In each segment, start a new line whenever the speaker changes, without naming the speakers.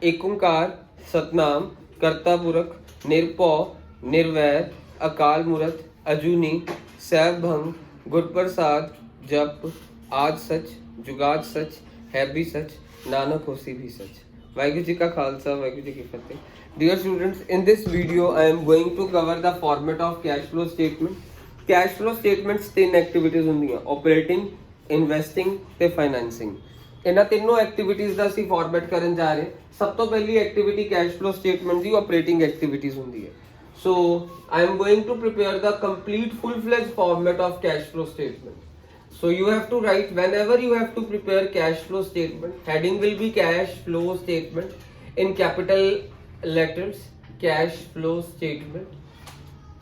एक ओंकार सतनाम करता पुरख निरभौ निर्वैर अकाल मूरत अजूनी सैभंग गुरप्रसाद जप आज सच जुगाद सच है भी सच नानक होसी भी सच। वाहिगुरु जी का खालसा वाहिगुरु जी की फतेह। Dear students, in this video I am going to cover the format of cash flow statement. Cash flow statements तीन activities ਹੁੰਦੀਆਂ operating, investing ਤੇ financing। ਇਹਨਾਂ ਤਿੰਨੋਂ ਐਕਟੀਵਿਟੀਜ਼ ਦਾ ਅਸੀਂ ਫਾਰਮੈਟ ਕਰਨ ਜਾ ਰਹੇ। ਸਭ ਤੋਂ ਪਹਿਲੀ ਐਕਟੀਵਿਟੀ ਕੈਸ਼ ਫਲੋ ਸਟੇਟਮੈਂਟ ਦੀ ਆਪਰੇਟਿੰਗ ਐਕਟੀਵਿਟੀਜ਼ ਹੁੰਦੀ ਹੈ। So I am going to prepare the complete full fledged format of cash flow statement. So you have to write whenever you have to prepare cash flow statement, heading will be cash flow statement in capital letters, cash flow statement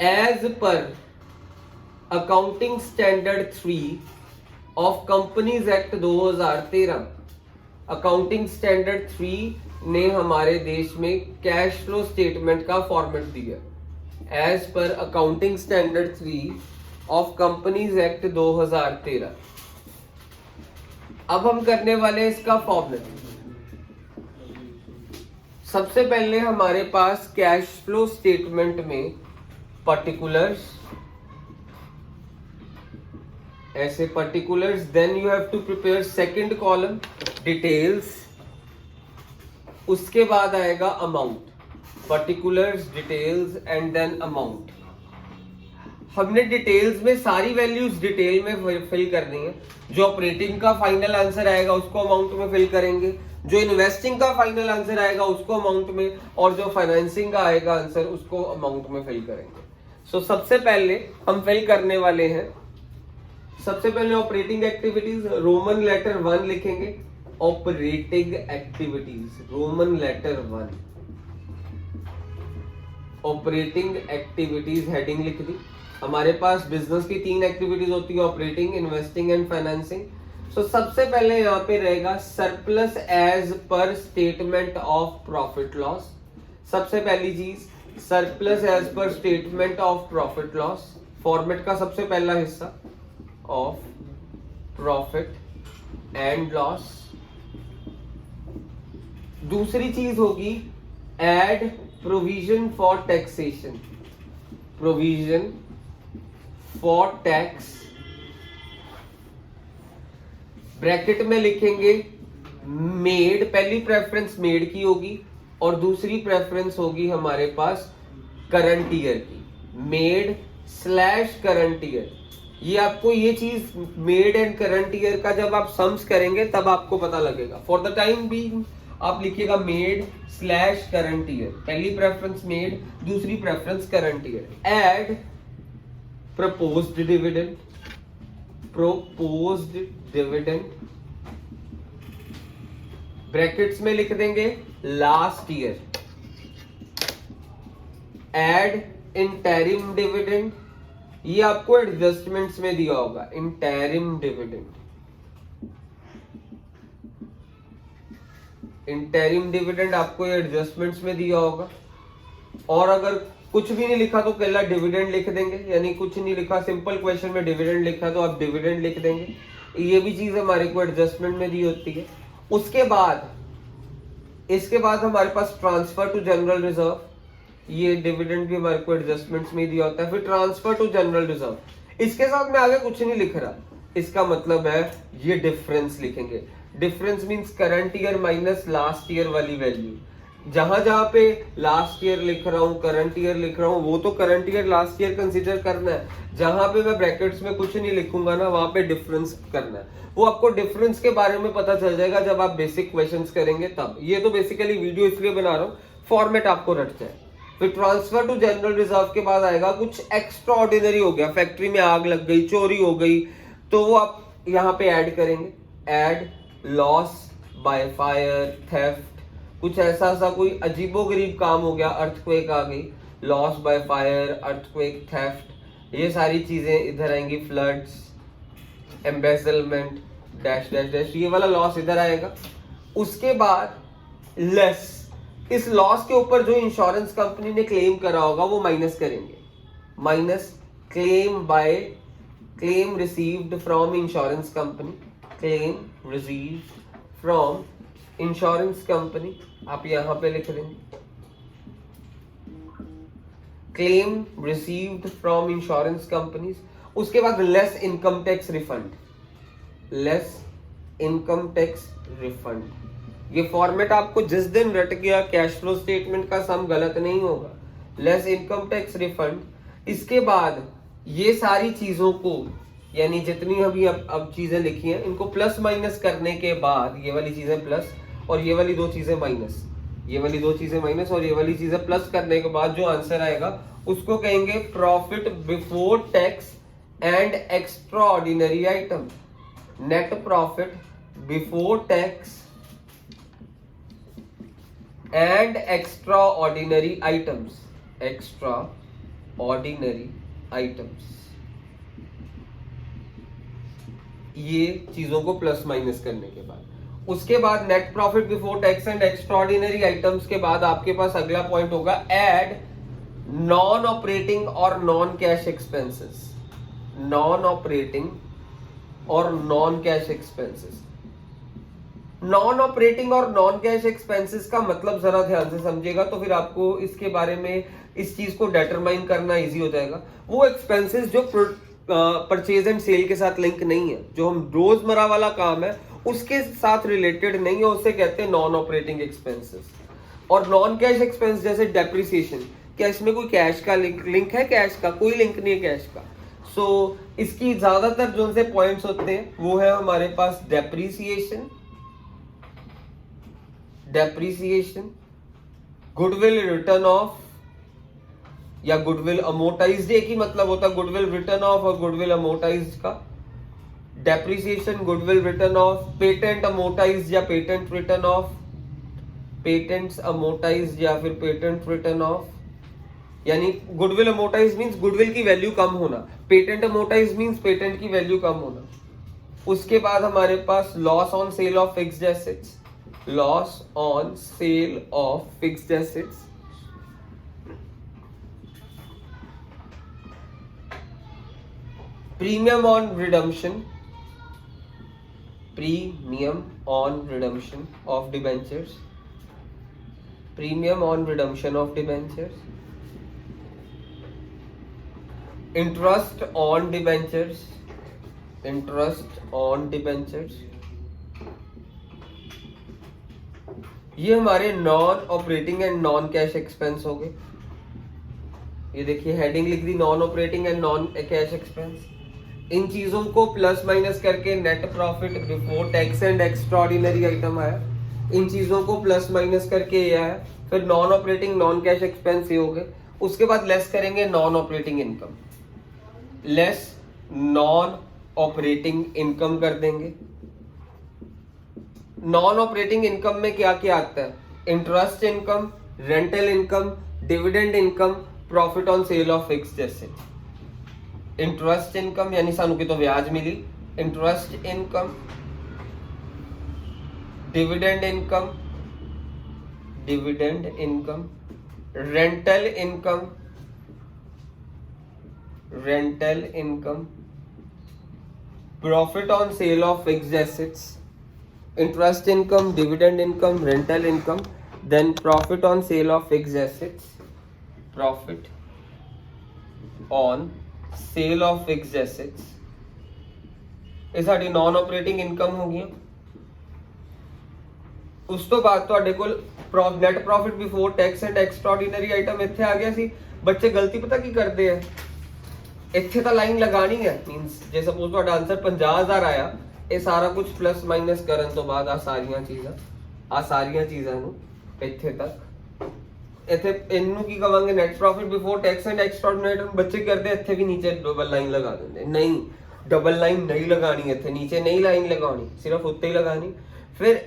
as per accounting standard 3 of Companies Act 2013। Accounting standard 3 ने हमारे देश में cash flow statement का format दिया as per accounting standard 3 of companies act 2013। अब हम करने वाले हैं इसका फॉर्मेट। सबसे पहले हमारे पास कैश फ्लो स्टेटमेंट में पर्टिकुलर्स, ऐसे particulars, then you have to prepare second column details, उसके बाद आएगा amount, particulars details and then amount. हमने डिटेल्स में सारी वैल्यूज डिटेल में फिल करनी है। जो ऑपरेटिंग का फाइनल आंसर आएगा उसको अमाउंट में फिल करेंगे, जो इन्वेस्टिंग का फाइनल आंसर आएगा उसको अमाउंट में, और जो फाइनेंसिंग का आएगा आंसर उसको अमाउंट में फिल करेंगे। सो सबसे पहले हम फिल करने वाले हैं, सबसे पहले ऑपरेटिंग एक्टिविटीज रोमन लेटर 1 लिखेंगे। Operating activities roman letter 1, operating activities heading लिख दी। हमारे पास बिजनेस की तीन एक्टिविटीज होती है, operating, investing and financing. So सबसे पहले यहाँ पे रहेगा surplus as per statement of profit loss. सबसे पहली चीज surplus as per statement of profit loss, format का सबसे पहला हिस्सा ऑफ प्रॉफिट एंड लॉस। दूसरी चीज होगी add provision for taxation, provision for tax, bracket में लिखेंगे मेड, पहली प्रेफरेंस मेड की होगी और दूसरी प्रेफरेंस होगी हमारे पास करंट ईयर की, मेड स्लैश करंट ईयर। ये आपको ये चीज मेड एंड करंट ईयर का जब आप सम्स करेंगे तब आपको पता लगेगा। फॉर द टाइम बीइंग आप लिखिएगा मेड स्लैश करंट ईयर, पहली प्रेफरेंस मेड, दूसरी preference current year. Add proposed dividend, proposed dividend, brackets में लिख देंगे last year. Add interim dividend, ये आपको एडजस्टमेंट्स में दिया होगा, इंटरिम डिविडेंड, इंटरिम डिविडेंड आपको एडजस्टमेंट्स में दिया होगा। और अगर कुछ भी नहीं लिखा तो केवल डिविडेंड लिख देंगे, यानी कुछ नहीं लिखा, सिंपल क्वेश्चन में डिविडेंड लिखा तो आप डिविडेंड लिख देंगे। ये भी चीज हमारे को एडजस्टमेंट में दी होती है। उसके बाद इसके बाद हमारे पास ट्रांसफर टू जनरल रिजर्व, ये डिविडेंड भी हमारे को एडजस्टमेंट्स में दिया होता है। फिर ट्रांसफर टू जनरल रिजर्व, इसके साथ में आगे कुछ नहीं लिख रहा, इसका मतलब है ये डिफरेंस लिखेंगे। Difference means current year minus last year वाली वैल्यू। जहां जहां पे लास्ट ईयर लिख रहा हूं, करंट ईयर लिख रहा हूं, वो तो current year last year consider करना है। जहां पे मैं ब्रैकेट्स में कुछ नहीं लिखूंगा ना, वहां पे डिफरेंस करना है। वो आपको डिफरेंस के बारे में पता चल जाएगा जब आप बेसिक क्वेश्चंस करेंगे तब। ये तो बेसिकली वीडियो इसलिए बना रहा हूं, फॉर्मेट आपको रट जाए। फिर ट्रांसफर टू जनरल रिजर्व के बाद आएगा कुछ एक्स्ट्रा ऑर्डिनरी हो गया, फैक्ट्री में आग लग गई, चोरी हो गई, तो वो आप यहाँ पे ऐड करेंगे। Add loss by fire, theft, कुछ ऐसा कोई अजीबोगरीब काम हो गया, अर्थक्वेक आ गई, loss by fire, earthquake, theft, ये सारी चीजें इधर आएंगी। Floods, embezzlement, dash dash dash, ये वाला लॉस इधर आएगा। उसके बाद लेस, इस लॉस के ऊपर जो इंश्योरेंस कंपनी ने क्लेम करा होगा वो माइनस करेंगे। Minus claim received from insurance company, claim received from insurance company आप यहां पे लिख देंगे, claim received from insurance companies, उसके बाद less income tax refund, less income tax refund. ये फॉर्मेट आपको जिस दिन रट गया कैश फ्लो स्टेटमेंट का सम गलत नहीं होगा, लेस इनकम टैक्स रिफंड। इसके बाद ये सारी चीजों को यानी जितनी अभी अब चीजें लिखी हैं इनको प्लस माइनस करने के बाद, ये वाली चीजें प्लस और ये वाली दो चीजें माइनस, ये वाली दो चीजें माइनस और ये वाली चीजें प्लस करने के बाद जो आंसर आएगा उसको कहेंगे profit before tax and extraordinary item. Net profit before tax and extraordinary items, extra ordinary items, ये चीजों को प्लस माइनस करने के बाद। उसके बाद net profit before tax and extraordinary items के बाद आपके पास अगला पॉइंट होगा ऐड नॉन ऑपरेटिंग और non cash expenses, non operating और non cash expenses. Non operating और नॉन कैश एक्सपेंसेस का मतलब जरा ध्यान से समझिएगा तो फिर आपको इसके बारे में इस चीज को डिटरमाइन करना इजी हो जाएगा। वो एक्सपेंसेस जो परचेज एंड सेल के साथ लिंक नहीं है, जो हम रोजमर्रा वाला काम है उसके साथ रिलेटेड नहीं है, उसे कहते हैं नॉन ऑपरेटिंग एक्सपेंसेस। और नॉन कैश एक्सपेंस जैसे डेप्रिसिएशन, क्या इसमें कोई कैश का लिंक है? कैश का कोई लिंक नहीं है कैश का। सो इसकी ज्यादातर जो से पॉइंट्स होते हैं वो है हमारे पास depreciation, depreciation, goodwill written off या गुडविल अमोर्टाइज्ड, एक ही मतलब होता है गुडविल रिटर्न ऑफ और गुडविल अमोर्टाइज्ड का। Depreciation, goodwill written off, patent amortised या patent written off, patents amortised या फिर पेटेंट रिटर्न ऑफ, यानी गुडविल अमोर्टाइज्ड मींस गुडविल की वैल्यू कम होना, पेटेंट अमोर्टाइज्ड मींस पेटेंट की वैल्यू कम होना। उसके बाद हमारे पास loss on sale of fixed assets, loss on sale of fixed assets, premium on redemption, premium on redemption of debentures, premium on redemption of debentures, interest on debentures, interest on debentures. ये हमारे non operating and non cash expense हो गए। ये देखिए heading लिख दी non operating and non cash expense. इन चीजों को प्लस माइनस करके net profit before tax and extraordinary item आया, इन चीजों को प्लस माइनस करके ये आया, फिर non operating non cash expense ये हो गए। उसके बाद लेस करेंगे non operating income, less non operating income कर देंगे। नॉन ऑपरेटिंग इनकम में क्या क्या आता है? Interest income, rental income, dividend income, profit on sale of fixed asset. Interest income यानी सानू की तो ब्याज मिली, interest income, dividend income, dividend income, rental income, rental income, profit on sale of fixed assets, interest income, dividend income, rental income, then profit on sale of fixed assets, profit on sale of fixed assets। ਇਹ ਸਾਡੀ naan operating income ਹੋ ਗਈ। ਉਸ ਤੋਂ ਬਾਅਦ ਤੁਹਾਡੇ ਕੋਲ net profit before tax and ਐਕਸਟਰਾਆਰਡੀਨਰੀ item ਇੱਥੇ ਆ ਗਿਆ ਸੀ। ਬੱਚੇ ਗਲਤੀ ਪਤਾ ਕੀ ਕਰਦੇ ਆ, ਇੱਥੇ ਤਾਂ ਲਾਈਨ ਲਗਾਣੀ ਹੈ, ਮੀਨਸ ਜੇ ਸਪੋਜ਼ ਤੁਹਾਡਾ ਆਨਸਰ 50000 ਆਇਆ, ਇਹ ਸਾਰਾ ਕੁਝ ਪਲੱਸ ਮਾਈਨਸ ਕਰਨ ਤੋਂ ਬਾਅਦ ਆ ਸਾਰੀਆਂ ਚੀਜ਼ਾਂ ਨੂੰ ਇੱਥੇ ਤੱਕ, ਇੱਥੇ ਇਹਨੂੰ ਕੀ ਕਵਾਂਗੇ net profit before tax and ਐਕਸਟਰਾਆਰਡੀਨਰੀ। ਬੱਚੇ ਕਰਦੇ ਇੱਥੇ ਵੀ ਨੀਚੇ ਡਬਲ ਲਾਈਨ ਲਗਾ ਦਿੰਦੇ, ਨਹੀਂ ਡਬਲ ਲਾਈਨ ਨਹੀਂ ਲਗਾਣੀ, ਇੱਥੇ ਨੀਚੇ ਨਹੀਂ ਲਾਈਨ ਲਗਾਉਣੀ, ਸਿਰਫ ਉੱਤੇ ਹੀ ਲਗਾਣੀ। ਫਿਰ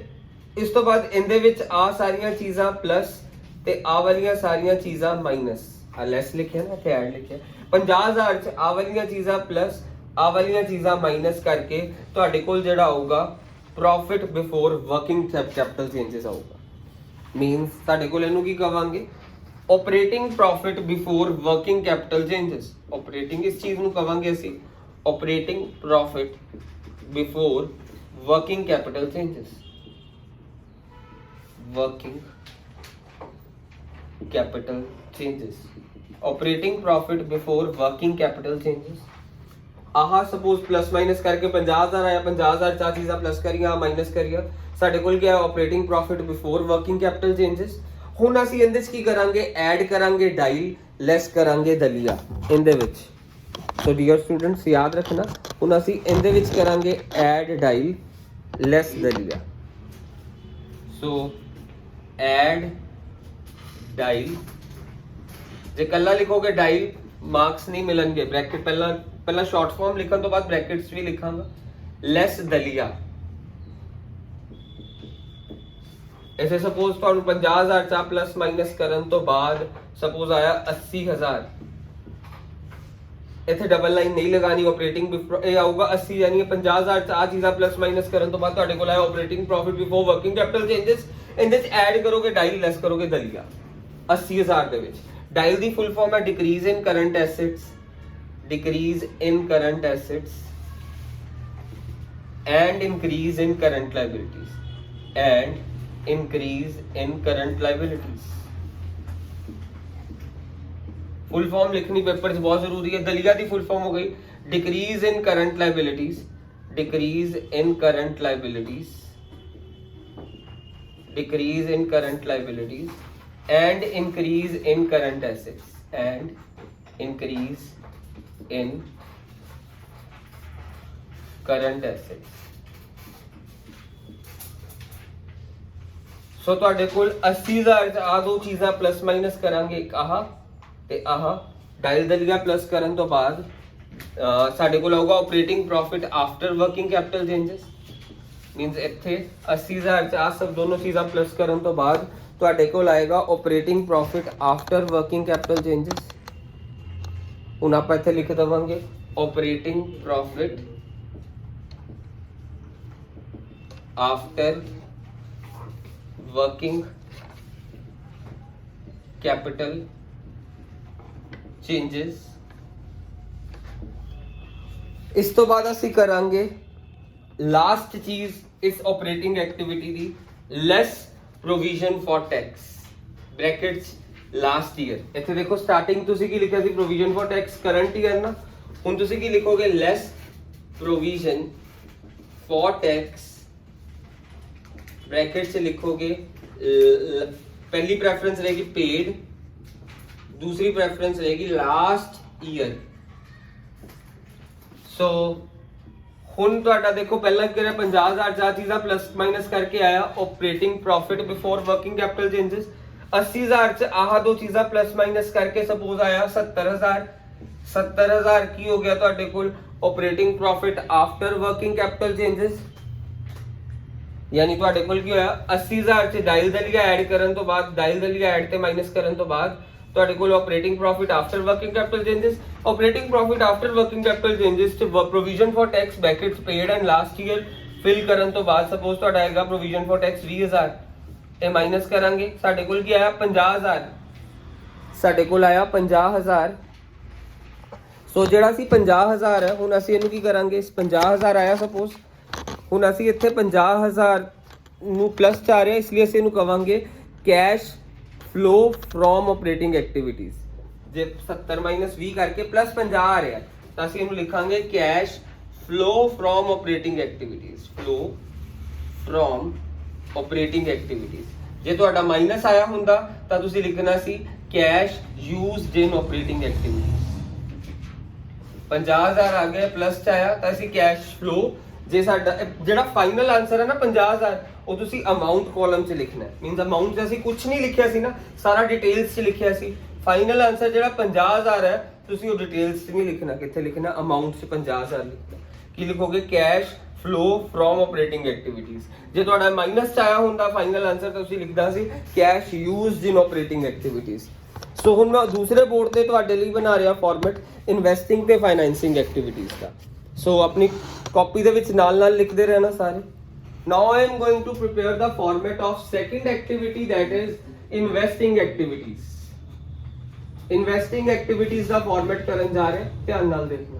ਇਸ ਤੋਂ ਬਾਅਦ ਇਹਦੇ ਵਿੱਚ ਆ ਸਾਰੀਆਂ ਚੀਜ਼ਾਂ ਪਲੱਸ ਤੇ ਆ ਵਾਲੀਆਂ ਸਾਰੀਆਂ ਚੀਜ਼ਾਂ ਮਾਈਨਸ, ਆ ਲੈਸ ਲਿਖਿਆ ਨਾ, ਇੱਥੇ ਐਡ ਲਿਖਿਆ। 50000 ਚ ਆ ਵਾਲੀਆਂ ਚੀਜ਼ਾਂ ਪਲੱਸ ਆ ਵਾਲੀਆਂ ਚੀਜ਼ਾਂ ਮਾਈਨਸ ਕਰਕੇ ਤੁਹਾਡੇ ਕੋਲ ਜਿਹੜਾ ਆਊਗਾ profit before working capital changes ਆਊਗਾ। ਮੀਨਸ ਤੁਹਾਡੇ ਕੋਲ ਇਹਨੂੰ ਕੀ ਕਵਾਂਗੇ, operating profit before working capital changes. Operating ਇਸ ਚੀਜ਼ ਨੂੰ ਕਵਾਂਗੇ ਅਸੀਂ operating profit before working capital changes. Working capital changes, operating profit before working capital changes. आहा सपोज प्लस माइनस करके 50,000 आया, 50,000 चार चीज़ां प्लस करिया माइनस करिया, साडे कोल क्या है operating profit before working capital changes. हुण असीं इहदे विच की करांगे, ऐड करांगे डाइल, लैस करांगे दलिया इहदे विच। सो डियर स्टूडेंट्स याद रखना, हुण असीं इहदे विच करांगे ऐड डाइल लैस दलिया। सो ऐड डाइल, जे कल्ला लिखोगे डाइल मार्क्स नहीं मिलणगे, ब्रैकेट पहला शॉर्ट फॉर्म लिखण तो बाद ब्रैकेट्स भी लिखांगा, लैस दलिया। ऐसे सपोज तो 50,000 चा प्लस माइनस करन तो बाद सपोज आया 80,000, इथे डबल लाइन नहीं लगानी, ऑपरेटिंग ये आऊगा 80 यानी 50,000 चा चीज़ा प्लस माइनस करन तो बाद तुहाडे कोल आया operating profit before working capital changes. इहदे विच ऐड करोगे डाइल, लैस करोगे दलिया 80,000 दे विच। डाइल दी फुल फॉर्म है decrease in current assets, decrease in current assets and increase in current liabilities, and increase in current liabilities. Full form लिखनी paper बहुत जरूरी है। दलिया की फुल फॉर्म हो गई decrease in current liabilities, decrease in current liabilities, decrease in current liabilities and increase in current assets, and increase in current assets. So तुहाडे कोल 80,000 च आ दो चीज़ां प्लस माइनस करांगे, एक आहा ते आहा। डाइल दलिया प्लस करन तो बाद साडे कोल आऊगा operating profit after working capital changes, means इत्थे 80,000 च आ सब दोनों चीज़ां प्लस करन तो बाद तुहाडे कोल आएगा operating profit after working capital changes. हुण आपां इत्थे लिख देवांगे operating profit after working capital changes. इस तो बाद असीं करांगे लास्ट चीज इस ऑपरेटिंग एक्टिविटी दी, less provision for tax, brackets last year. इत्थे देखो स्टार्टिंग तुसीं की लिखिया सी provision for tax current year ना, हुण तुसीं की लिखोगे less provision for tax, bracket से लिखोगे पहली प्रेफरेंस रहेगी पेड, दूसरी प्रेफरेंस रहेगी लास्ट ईयर। सो हुण तुहाडा देखो पहला क्या 50,000 चार चीज़ां प्लस माइनस करके आया operating profit before working capital changes. 80,000 च आह दो चीज़ां प्लस माइनस करके सपोज आया 70,000। 70,000 की हो गया तुहाडे कोल operating profit after working capital changes, यानी तुहाडे कोल की होया 80,000 च डाइल दलिया ऐड करन तो बाद, डाइल दलिया ऐड ते माइनस करन तो बाद तुहाडे कोल operating profit after working capital changes. Operating profit after working capital changes च provision for tax brackets paid and last year fill करन तो बाद सपोज तुहाडा आएगा प्रोविजन फॉर टैक्स 20,000, ते माइनस करांगे साडे कोल की आया 50,000, साडे कोल आया 50,000। सो जेड़ा सी 50,000 है, हुण असीं इहनूं की करांगे, इस 50,000 आया सपोज, हुण असीं इत्थे 50,000 नूं प्लस च आ रहा, इसलिए असीं इहनूं कवांगे cash flow from operating activities. जे 70 माइनस 20 करके प्लस 50 आ रहा है तो असीं इहनूं लिखांगे cash flow from operating activities, flow from operating activities. जे तुहाडा माइनस आया हुंदा तां तुसीं लिखना सी cash used in operating activities. 50,000 आ गया प्लस च आया तो असीं कैश फ्लो, जे साडा जेड़ा फाइनल आंसर है ना 50,000 ਉਹ ਤੁਸੀਂ ਅਮਾਉਂਟ ਕਾਲਮ 'ਚ ਲਿਖਣਾ ਹੈ। ਮੀਨਸ ਅਮਾਉਂਟ 'ਚ ਅਸੀਂ ਕੁਝ ਨਹੀਂ ਲਿਖਿਆ ਸੀ ਨਾ, ਸਾਰਾ ਡਿਟੇਲਸ 'ਚ ਲਿਖਿਆ ਸੀ। ਫਾਈਨਲ ਆਨਸਰ ਜਿਹੜਾ 50,000 ਹੈ ਤੁਸੀਂ ਉਹ ਡਿਟੇਲਸ 'ਚ ਨਹੀਂ ਲਿਖਣਾ, ਕਿੱਥੇ ਲਿਖਣਾ ਅਮਾਉਂਟ 'ਚ 50,000 ਲਿਖਣਾ। ਕੀ ਲਿਖੋਗੇ cash flow from operating activities. ਜੇ ਤੁਹਾਡਾ ਮਾਈਨਸ 'ਚ ਆਇਆ ਹੁੰਦਾ ਫਾਈਨਲ ਆਨਸਰ ਤਾਂ ਤੁਸੀਂ ਲਿਖਦਾ ਸੀ ਕੈਸ਼ ਯੂਜ਼ਡ ਇਨ ਆਪਰੇਟਿੰਗ ਐਕਟੀਵਿਟੀਜ਼। ਸੋ ਹੁਣ ਮੈਂ ਦੂਸਰੇ ਬੋਰਡ ਤੇ ਤੁਹਾਡੇ ਲਈ ਬਣਾ ਰਿਹਾ ਫਾਰਮੈਟ ਇਨਵੈਸਟਿੰਗ ਤੇ ਫਾਈਨੈਂਸਿੰਗ ਐਕਟੀਵਿਟੀਜ਼ ਦਾ। ਸੋ ਆਪਣੀ ਕਾਪੀ ਦੇ ਵਿੱਚ ਨਾਲ ਲਿਖਦੇ ਰਹਿਣਾ ਸਾਰੇ। Now I am going to prepare the format of second activity, that is investing activities. Investing activities the format ਕਰਨ ਜਾ ਰਹੇ, ਧਿਆਨ ਨਾਲ ਦੇਖਣਾ।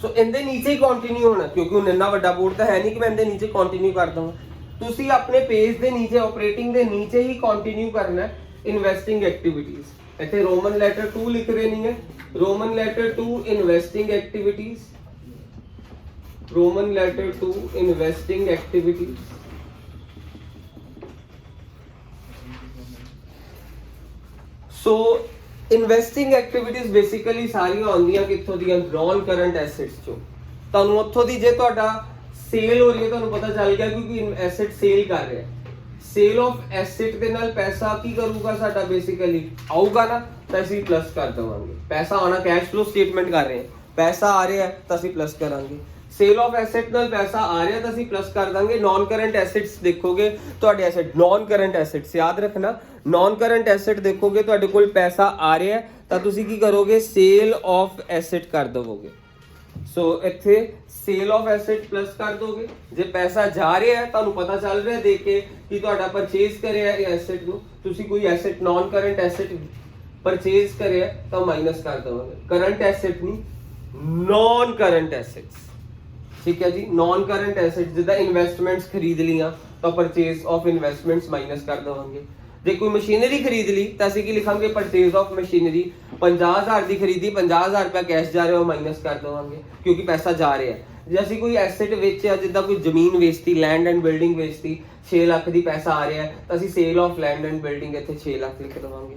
ਸੋ ਇਹਦੇ ਨੀਚੇ ਹੀ ਕੰਟੀਨਿਊ ਹੋਣਾ, ਕਿਉਂਕਿ ਹੁਣ ਇੰਨਾ ਵੱਡਾ ਬੋਰਡ ਤਾਂ ਹੈ ਨਹੀਂ ਕਿ ਮੈਂ ਇਹਦੇ ਨੀਚੇ ਕੰਟੀਨਿਊ ਕਰ ਦਵਾਂ। ਤੁਸੀਂ ਆਪਣੇ ਪੇਜ ਦੇ ਨੀਚੇ ਆਪਰੇਟਿੰਗ ਦੇ ਨੀਚੇ ਹੀ ਕੰਟੀਨਿਊ ਕਰਨਾ ਹੈ ਇਨਵੈਸਟਿੰਗ ਐਕਟੀਵਿਟੀਜ਼। ਇੱਥੇ ਰੋਮਨ ਲੈਟਰ 2 ਲਿਖ ਦੇਣੀ ਹੈ, roman letter 2 investing activities, roman letter 2 investing activities. So investing activities basically सारियां आंदियां कित्थों दियां, नॉन करंट एसेट्स चों। ਤੁਹਾਨੂੰ ਉੱਥੋਂ ਦੀ ਜੇ ਤੁਹਾਡਾ ਸੇਲ ਹੋ ਰਹੀ ਹੈ ਤੁਹਾਨੂੰ ਪਤਾ ਚੱਲ ਗਿਆ ਕਿਉਂਕਿ ਐਸੈਟ ਸੇਲ ਕਰ ਰਿਹਾ ਹੈ। ਸੇਲ ਆਫ ਐਸੈਟ ਦੇ ਨਾਲ ਪੈਸਾ ਕੀ ਕਰੂਗਾ ਸਾਡਾ, ਬੇਸਿਕਲੀ ਆਊਗਾ ਨਾ ਤਾਂ ਅਸੀਂ ਪਲੱਸ ਕਰ ਦਵਾਂਗੇ। ਪੈਸਾ ਆਣਾ, ਕੈਸ਼ ਫਲੋ ਸਟੇਟਮੈਂਟ ਕਰ ਰਹੇ ਹਾਂ, ਪੈਸਾ ਆ ਰਿਹਾ ਹੈ ਤਾਂ ਅਸੀਂ ਪਲੱਸ ਕਰਾਂਗੇ। ਸੇਲ ਆਫ ਐਸੈਟ ਨਾਲ ਪੈਸਾ ਆ ਰਿਹਾ ਤਾਂ ਅਸੀਂ ਪਲੱਸ ਕਰ ਦਾਂਗੇ। ਨਾਨ ਕਰੰਟ ਐਸੈਟਸ ਦੇਖੋਗੇ ਤੁਹਾਡੇ ਐਸੈਟ, ਨਾਨ ਕਰੰਟ ਐਸੈਟਸ ਯਾਦ ਰੱਖਣਾ, ਨਾਨ ਕਰੰਟ ਐਸੈਟ ਦੇਖੋਗੇ ਤੁਹਾਡੇ ਕੋਲ ਪੈਸਾ ਆ ਰਿਹਾ ਤਾਂ ਤੁਸੀਂ ਕੀ ਕਰੋਗੇ, ਸੇਲ ਆਫ ਐਸੈਟ ਕਰ ਦਵੋਗੇ। ਸੋ ਇੱਥੇ ਸੇਲ ਆਫ ਐਸੈਟ ਪਲੱਸ ਕਰ ਦੋਗੇ। ਜੇ ਪੈਸਾ ਜਾ ਰਿਹਾ ਹੈ ਤੁਹਾਨੂੰ ਪਤਾ ਚੱਲ ਰਿਹਾ ਦੇਖ ਕੇ ਕਿ ਤੁਹਾਡਾ ਪਰਚੇਸ ਕਰਿਆ ਇਹ ਐਸੈਟ ਨੂੰ, ਤੁਸੀਂ ਕੋਈ asset non current asset purchase ਕਰਿਆ ਤਾਂ ਮਾਈਨਸ ਕਰ ਦਵਾਂਗੇ। ਕਰੰਟ ਐਸੈਟ ਨਹੀਂ, ਨਾਨ ਕਰੰਟ ਐਸੈਟਸ, ठीक है जी। नॉन करंट एसेट जिदा इन्वेस्टमेंट्स खरीद लिया तो परचेज ऑफ इन्वेस्टमेंट्स माइनस कर देवांगे। जे कोई मशीनरी खरीद ली तो असं की लिखांगे, परचेज ऑफ मशीनरी। 50,000 की खरीदी, 50,000 रुपया कैश जा रहा है माइनस कर देवांगे क्योंकि पैसा जा रहा है। जे असं कोई एसेट वेचिया, जिदा कोई जमीन वेचती, लैंड एंड बिल्डिंग वेचती, 6 लाख की पैसा आ रहा है तो असं sale of land and building इतने 6 लाख लिख देवांगे।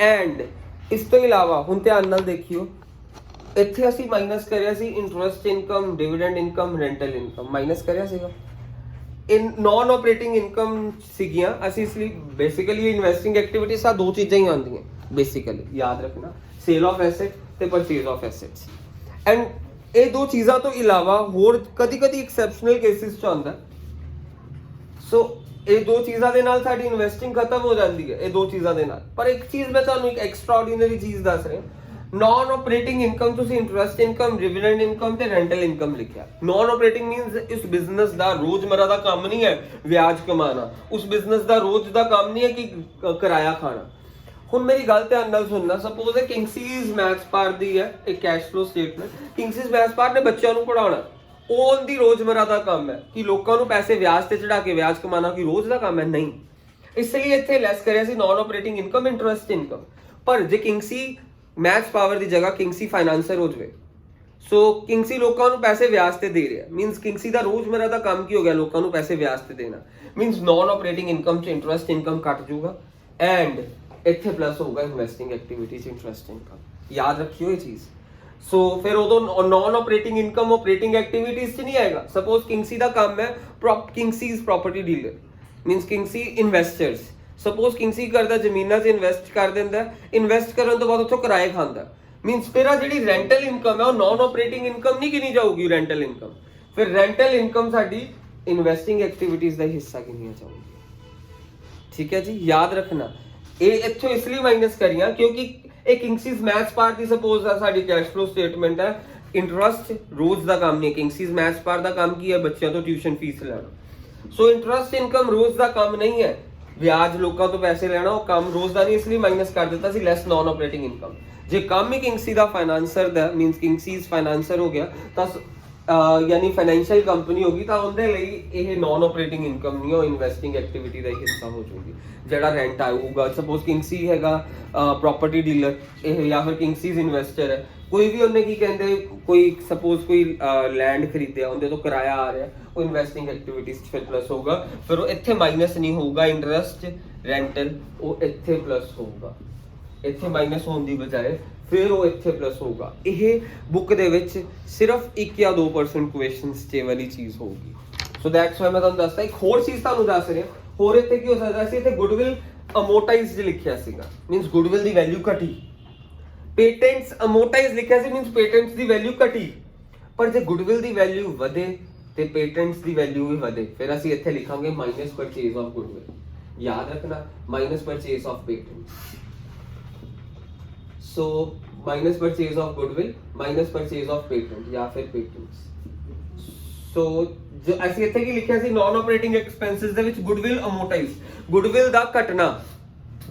एंड इस तो इलावा हुण ध्यान नाल देखियो, ਇੱਥੇ ਅਸੀਂ ਮਾਈਨਸ ਕਰਿਆ ਸੀ interest income, dividend income, rental income minus ਕਰਿਆ ਸੀਗਾ। ਇਨ ਨਾਨ ਆਪਰੇਟਿੰਗ ਇਨਕਮ ਸੀਗੀਆਂ ਅਸੀਂ, ਇਸ ਲਈ ਬੇਸਿਕਲੀ ਇਨਵੈਸਟਿੰਗ ਐਕਟੀਵਿਟੀਜ਼ ਆ ਦੋ ਚੀਜ਼ਾਂ ਹੀ ਆਉਂਦੀਆਂ ਬੇਸਿਕਲੀ, ਯਾਦ ਰੱਖਣਾ, ਸੇਲ ਆਫ ਐਸੈਟ ਤੇ ਪਰਚੇਜ਼ ਆਫ ਐਸੈਟਸ। ਐਂਡ ਇਹ ਦੋ ਚੀਜ਼ਾਂ ਤੋਂ ਇਲਾਵਾ ਹੋਰ ਕਦੀ-ਕਦੀ ਐਕਸੈਪਸ਼ਨਲ ਕੇਸਿਸ ਚ ਆਉਂਦਾ। ਸੋ ਇਹ ਦੋ ਚੀਜ਼ਾਂ ਦੇ ਨਾਲ ਸਾਡੀ ਇਨਵੈਸਟਿੰਗ ਖਤਮ ਹੋ ਜਾਂਦੀ ਹੈ, ਇਹ ਦੋ ਚੀਜ਼ਾਂ ਦੇ ਨਾਲ। ਪਰ ਇੱਕ ਚੀਜ਼ ਮੈਂ ਤੁਹਾਨੂੰ ਇੱਕ ਐਕਸਟਰਾਆਰਡੀਨਰੀ ਚੀਜ਼ ਦੱਸ ਰਿਹਾ, नॉन ऑपरेटिंग इनकम ਤੁਸੀਂ ਇੰਟਰਸਟ ਇਨਕਮ, ਡਿਵੀਡੈਂਡ ਇਨਕਮ ਤੇ ਰੈਂਟਲ ਇਨਕਮ ਲਿਖਿਆ। ਨॉन ਆਪਰੇਟਿੰਗ ਮੀਨਸ ਇਸ ਬਿਜ਼ਨਸ ਦਾ ਰੋਜ਼ਮਰਾ ਦਾ ਕੰਮ ਨਹੀਂ ਹੈ ਵਿਆਜ ਕਮਾਣਾ, ਉਸ ਬਿਜ਼ਨਸ ਦਾ ਰੋਜ਼ ਦਾ ਕੰਮ ਨਹੀਂ ਹੈ ਕਿ ਕਿਰਾਇਆ ਖਾਣਾ। ਹੁਣ ਮੇਰੀ ਗੱਲ ਧਿਆਨ ਨਾਲ ਸੁਣਨਾ, ਸਪੋਜ਼ ਹੈ ਕਿੰਗਸੀਜ਼ ਮੈਥਸ ਪਾਰ ਦੀ ਹੈ ਇੱਕ ਕੈਸ਼ ਫਲੋ ਸਟੇਟਮੈਂਟ, ਕਿੰਗਸੀਜ਼ ਮੈਥਸ ਪਾਰ ਨੇ ਬੱਚਿਆਂ ਨੂੰ ਪੜਾਉਣਾ, ਉਹ ਦੀ ਰੋਜ਼ਮਰਾ ਦਾ ਕੰਮ ਹੈ ਕਿ ਲੋਕਾਂ ਨੂੰ ਪੈਸੇ ਵਿਆਜ ਤੇ ਚੜਾ ਕੇ ਵਿਆਜ ਕਮਾਣਾ ਕੀ ਰੋਜ਼ ਦਾ ਕੰਮ ਹੈ, ਨਹੀਂ। ਇਸ ਲਈ ਇੱਥੇ ਲੈਸ ਕਰਿਆ ਸੀ ਨॉन ਆਪਰੇਟਿੰਗ ਇਨਕਮ, ਇੰਟਰਸਟ ਇਨਕਮ। ਪਰ ਜੇ ਕਿੰਗਸੀ ਮੈਥਸ ਪਾਵਰ ਦੀ ਜਗ੍ਹਾ ਕਿੰਗਸੀ ਫਾਈਨਾਂਸਰ ਹੋ ਜਾਵੇ, ਸੋ ਕਿੰਗਸੀ ਲੋਕਾਂ ਨੂੰ ਪੈਸੇ ਵਿਆਜ ਤੇ ਦੇ ਰਿਹਾ, ਮੀਨਸ ਕਿੰਗਸੀ ਦਾ ਰੋਜ਼ਮਰਾ ਦਾ ਕੰਮ ਕੀ ਹੋ ਗਿਆ, ਲੋਕਾਂ ਨੂੰ ਪੈਸੇ ਵਿਆਜ ਤੇ ਦੇਣਾ। ਮੀਨਸ ਨॉन ਆਪਰੇਟਿੰਗ ਇਨਕਮ ਚ ਇੰਟਰਸਟ ਇਨਕਮ ਕੱਟ ਜਾਊਗਾ ਐਂਡ ਇੱਥੇ ਪਲੱਸ ਹੋਊਗਾ ਇਨਵੈਸਟਿੰਗ ਐਕਟੀਵਿਟੀ ਚ ਇੰਟਰਸਟ ਇਨਕਮ। ਯਾਦ ਰੱਖਿਓ ਇਹ ਚੀਜ਼। ਸੋ ਫਿਰ ਉਦੋਂ non operating income operating activities ਚ ਨਹੀਂ ਆਏਗਾ। ਸਪੋਜ਼ ਕਿੰਗਸੀ ਦਾ ਕੰਮ ਹੈ ਕਿੰਗਸੀਜ਼ ਪ੍ਰੋਪਰਟੀ ਡੀਲਰ, ਮੀਨਸ ਕਿੰਗਸੀ ਇਨਵੈਸਟਰਸ। ਸਪੋਜ਼ ਕਿੰਗਸੀ ਕਰਦਾ ਜ਼ਮੀਨਾਂ 'ਚ ਇਨਵੈਸਟ ਕਰ ਦਿੰਦਾ, ਇਨਵੈਸਟ ਕਰਨ ਤੋਂ ਬਾਅਦ ਉੱਥੋਂ ਕਿਰਾਏ ਖਾਂਦਾ, ਮੀਨਸ ਫਿਰ ਆ ਜਿਹੜੀ ਰੈਂਟਲ ਇਨਕਮ ਹੈ ਉਹ ਨॉन ਆਪਰੇਟਿੰਗ ਇਨਕਮ ਨਹੀਂ ਗਿਣੀ ਜਾਊਗੀ ਰੈਂਟਲ ਇਨਕਮ। ਫਿਰ ਰੈਂਟਲ ਇਨਕਮ ਸਾਡੀ ਇਨਵੈਸਟਿੰਗ ਐਕਟੀਵਿਟੀਜ਼ ਦਾ ਹਿੱਸਾ ਗਿਣੀਆਂ ਜਾਊਗੀ। ਠੀਕ ਹੈ ਜੀ, ਯਾਦ ਰੱਖਣਾ। ਇਹ ਇੱਥੋਂ ਇਸ ਲਈ ਮਾਈਨਸ ਕਰੀਆਂ ਕਿਉਂਕਿ ਇਹ ਕਿੰਗਸੀਜ਼ ਮੈਥਸ ਪਾਰਟ ਦੀ ਸਪੋਜ਼ ਆ ਸਾਡੀ ਕੈਸ਼ ਫਲੋ ਸਟੇਟਮੈਂਟ ਹੈ। ਇੰਟਰਸਟ ਰੋਜ਼ ਦਾ ਕੰਮ ਨਹੀਂ, ਕਿੰਗਸੀਜ਼ ਮੈਥਸ ਪਾਰਟ ਦਾ ਕੰਮ ਕੀ ਹੈ, ਬੱਚਿਆਂ ਤੋਂ ਟਿਊਸ਼ਨ ਫੀਸ ਲੈਣਾ। ਸੋ ਇੰਟਰਸਟ ਇਨਕਮ ਰੋਜ਼ ਦਾ ਕੰਮ ਨਹੀਂ ਹੈ, ਵਿਆਜ ਲੋਕਾਂ ਤੋਂ ਪੈਸੇ ਲੈਣਾ ਉਹ ਕੰਮ ਰੋਜ਼ ਦਾ ਨਹੀਂ, ਇਸ ਲਈ ਮਾਈਨਸ ਕਰ ਦਿੱਤਾ ਸੀ ਲੈਸ ਨॉन ਆਪਰੇਟਿੰਗ ਇਨਕਮ। ਜੇ ਕੰਮ ਹੀ ਕਿੰਗਸੀ ਦਾ ਫਾਈਨਾਂਸਰ ਦਾ, ਮੀਨਸ ਕਿੰਗਸੀਜ਼ ਫਾਈਨਾਂਸਰ ਹੋ ਗਿਆ ਤਾਂ ਯਾਨੀ ਫਾਈਨੈਂਸ਼ੀਅਲ ਕੰਪਨੀ ਹੋਗੀ ਤਾਂ ਉਹਦੇ ਲਈ ਇਹ ਨॉन ਆਪਰੇਟਿੰਗ ਇਨਕਮ ਨਹੀਂ, ਉਹ ਇਨਵੈਸਟਿੰਗ ਐਕਟੀਵਿਟੀ ਦਾ ਹੀ ਹਿੱਸਾ ਹੋ ਜਾਊਗੀ। ਜਿਹੜਾ ਰੈਂਟ ਆਊਗਾ, ਸਪੋਜ਼ ਕਿੰਗਸੀ ਹੈਗਾ ਪ੍ਰੋਪਰਟੀ ਡੀਲਰ ਇਹ, ਜਾਂ ਫਿਰ ਕਿੰਗਸੀਜ਼ ਇਨਵੈਸਟਰ ਹੈ, ਕੋਈ ਵੀ ਉਹਨੇ ਕੀ ਕਹਿੰਦੇ, ਕੋਈ ਸਪੋਜ਼ ਕੋਈ ਲੈਂਡ ਖਰੀਦਿਆ ਉਹਦੇ ਤੋਂ ਕਿਰਾਇਆ ਆ ਰਿਹਾ, ਉਹ ਇਨਵੈਸਟਿੰਗ ਐਕਟੀਵਿਟੀਜ਼ 'ਚ ਫਿਰ ਪਲੱਸ ਹੋਊਗਾ। ਫਿਰ ਉਹ ਇੱਥੇ ਮਾਈਨਸ ਨਹੀਂ ਹੋਊਗਾ, ਇੰਟਰਸਟ ਰੈਂਟਲ ਉਹ ਇੱਥੇ ਪਲੱਸ ਹੋਊਗਾ, ਇੱਥੇ ਮਾਈਨਸ ਹੋਣ ਦੀ ਬਜਾਏ ਫਿਰ ਉਹ ਇੱਥੇ ਪਲੱਸ ਹੋਊਗਾ। ਇਹ ਬੁੱਕ ਦੇ ਵਿੱਚ ਸਿਰਫ 1 ਜਾਂ 2% ਕੁਐਸਚਨਸ 'ਚ ਵਾਲੀ ਚੀਜ਼ ਹੋਊਗੀ। ਸੋ ਦੈਟਸ ਵਾਈ ਮੈਂ ਤੁਹਾਨੂੰ ਦੱਸਦਾ। ਇੱਕ ਹੋਰ ਚੀਜ਼ ਤੁਹਾਨੂੰ ਦੱਸ ਰਿਹਾ, ਹੋਰ ਇੱਥੇ ਕੀ ਹੋ ਸਕਦਾ ਸੀ, ਇੱਥੇ ਗੁੱਡਵਿਲ ਅਮੋਰਟਾਈਜ਼ਡ ਲਿਖਿਆ ਸੀਗਾ, ਮੀਨਸ ਗੁੱਡਵਿਲ ਦੀ ਵੈਲਿਊ ਘਟੀ। ਪੇਟੈਂਟਸ ਅਮੋਰਟਾਈਜ਼ ਲਿਖਿਆ ਸੀ, ਮੀਨਸ ਪੇਟੈਂਟਸ ਦੀ ਵੈਲਿਊ ਘਟੀ। ਪਰ ਜੇ ਗੁੱਡਵਿਲ ਦੀ ਵੈਲਿਊ ਵਧੇ ਤੇ ਪੇਟੈਂਟਸ ਦੀ ਵੈਲਿਊ ਵੀ ਵਧੇ, ਫਿਰ ਅਸੀਂ ਇੱਥੇ ਲਿਖਾਂਗੇ ਮਾਈਨਸ ਪਰਚੇਜ਼ ਆਫ ਗੁੱਡਵਿਲ। ਯਾਦ ਰੱਖਣਾ, minus purchase of patents. So minus purchase of goodwill, minus purchase of patent ਜਾਂ ਫਿਰ ਪੇਟੈਂਟਸ। ਸੋ ਜੋ ਅਸੀਂ ਇੱਥੇ ਕੀ ਲਿਖਿਆ ਸੀ, ਨॉन ਆਪਰੇਟਿੰਗ ਐਕਸਪੈਂਸਸ ਦੇ ਵਿੱਚ ਗੁੱਡਵਿਲ ਅਮੋਰਟਾਈਜ਼, ਗੁੱਡਵਿਲ ਦਾ ਘਟਣਾ,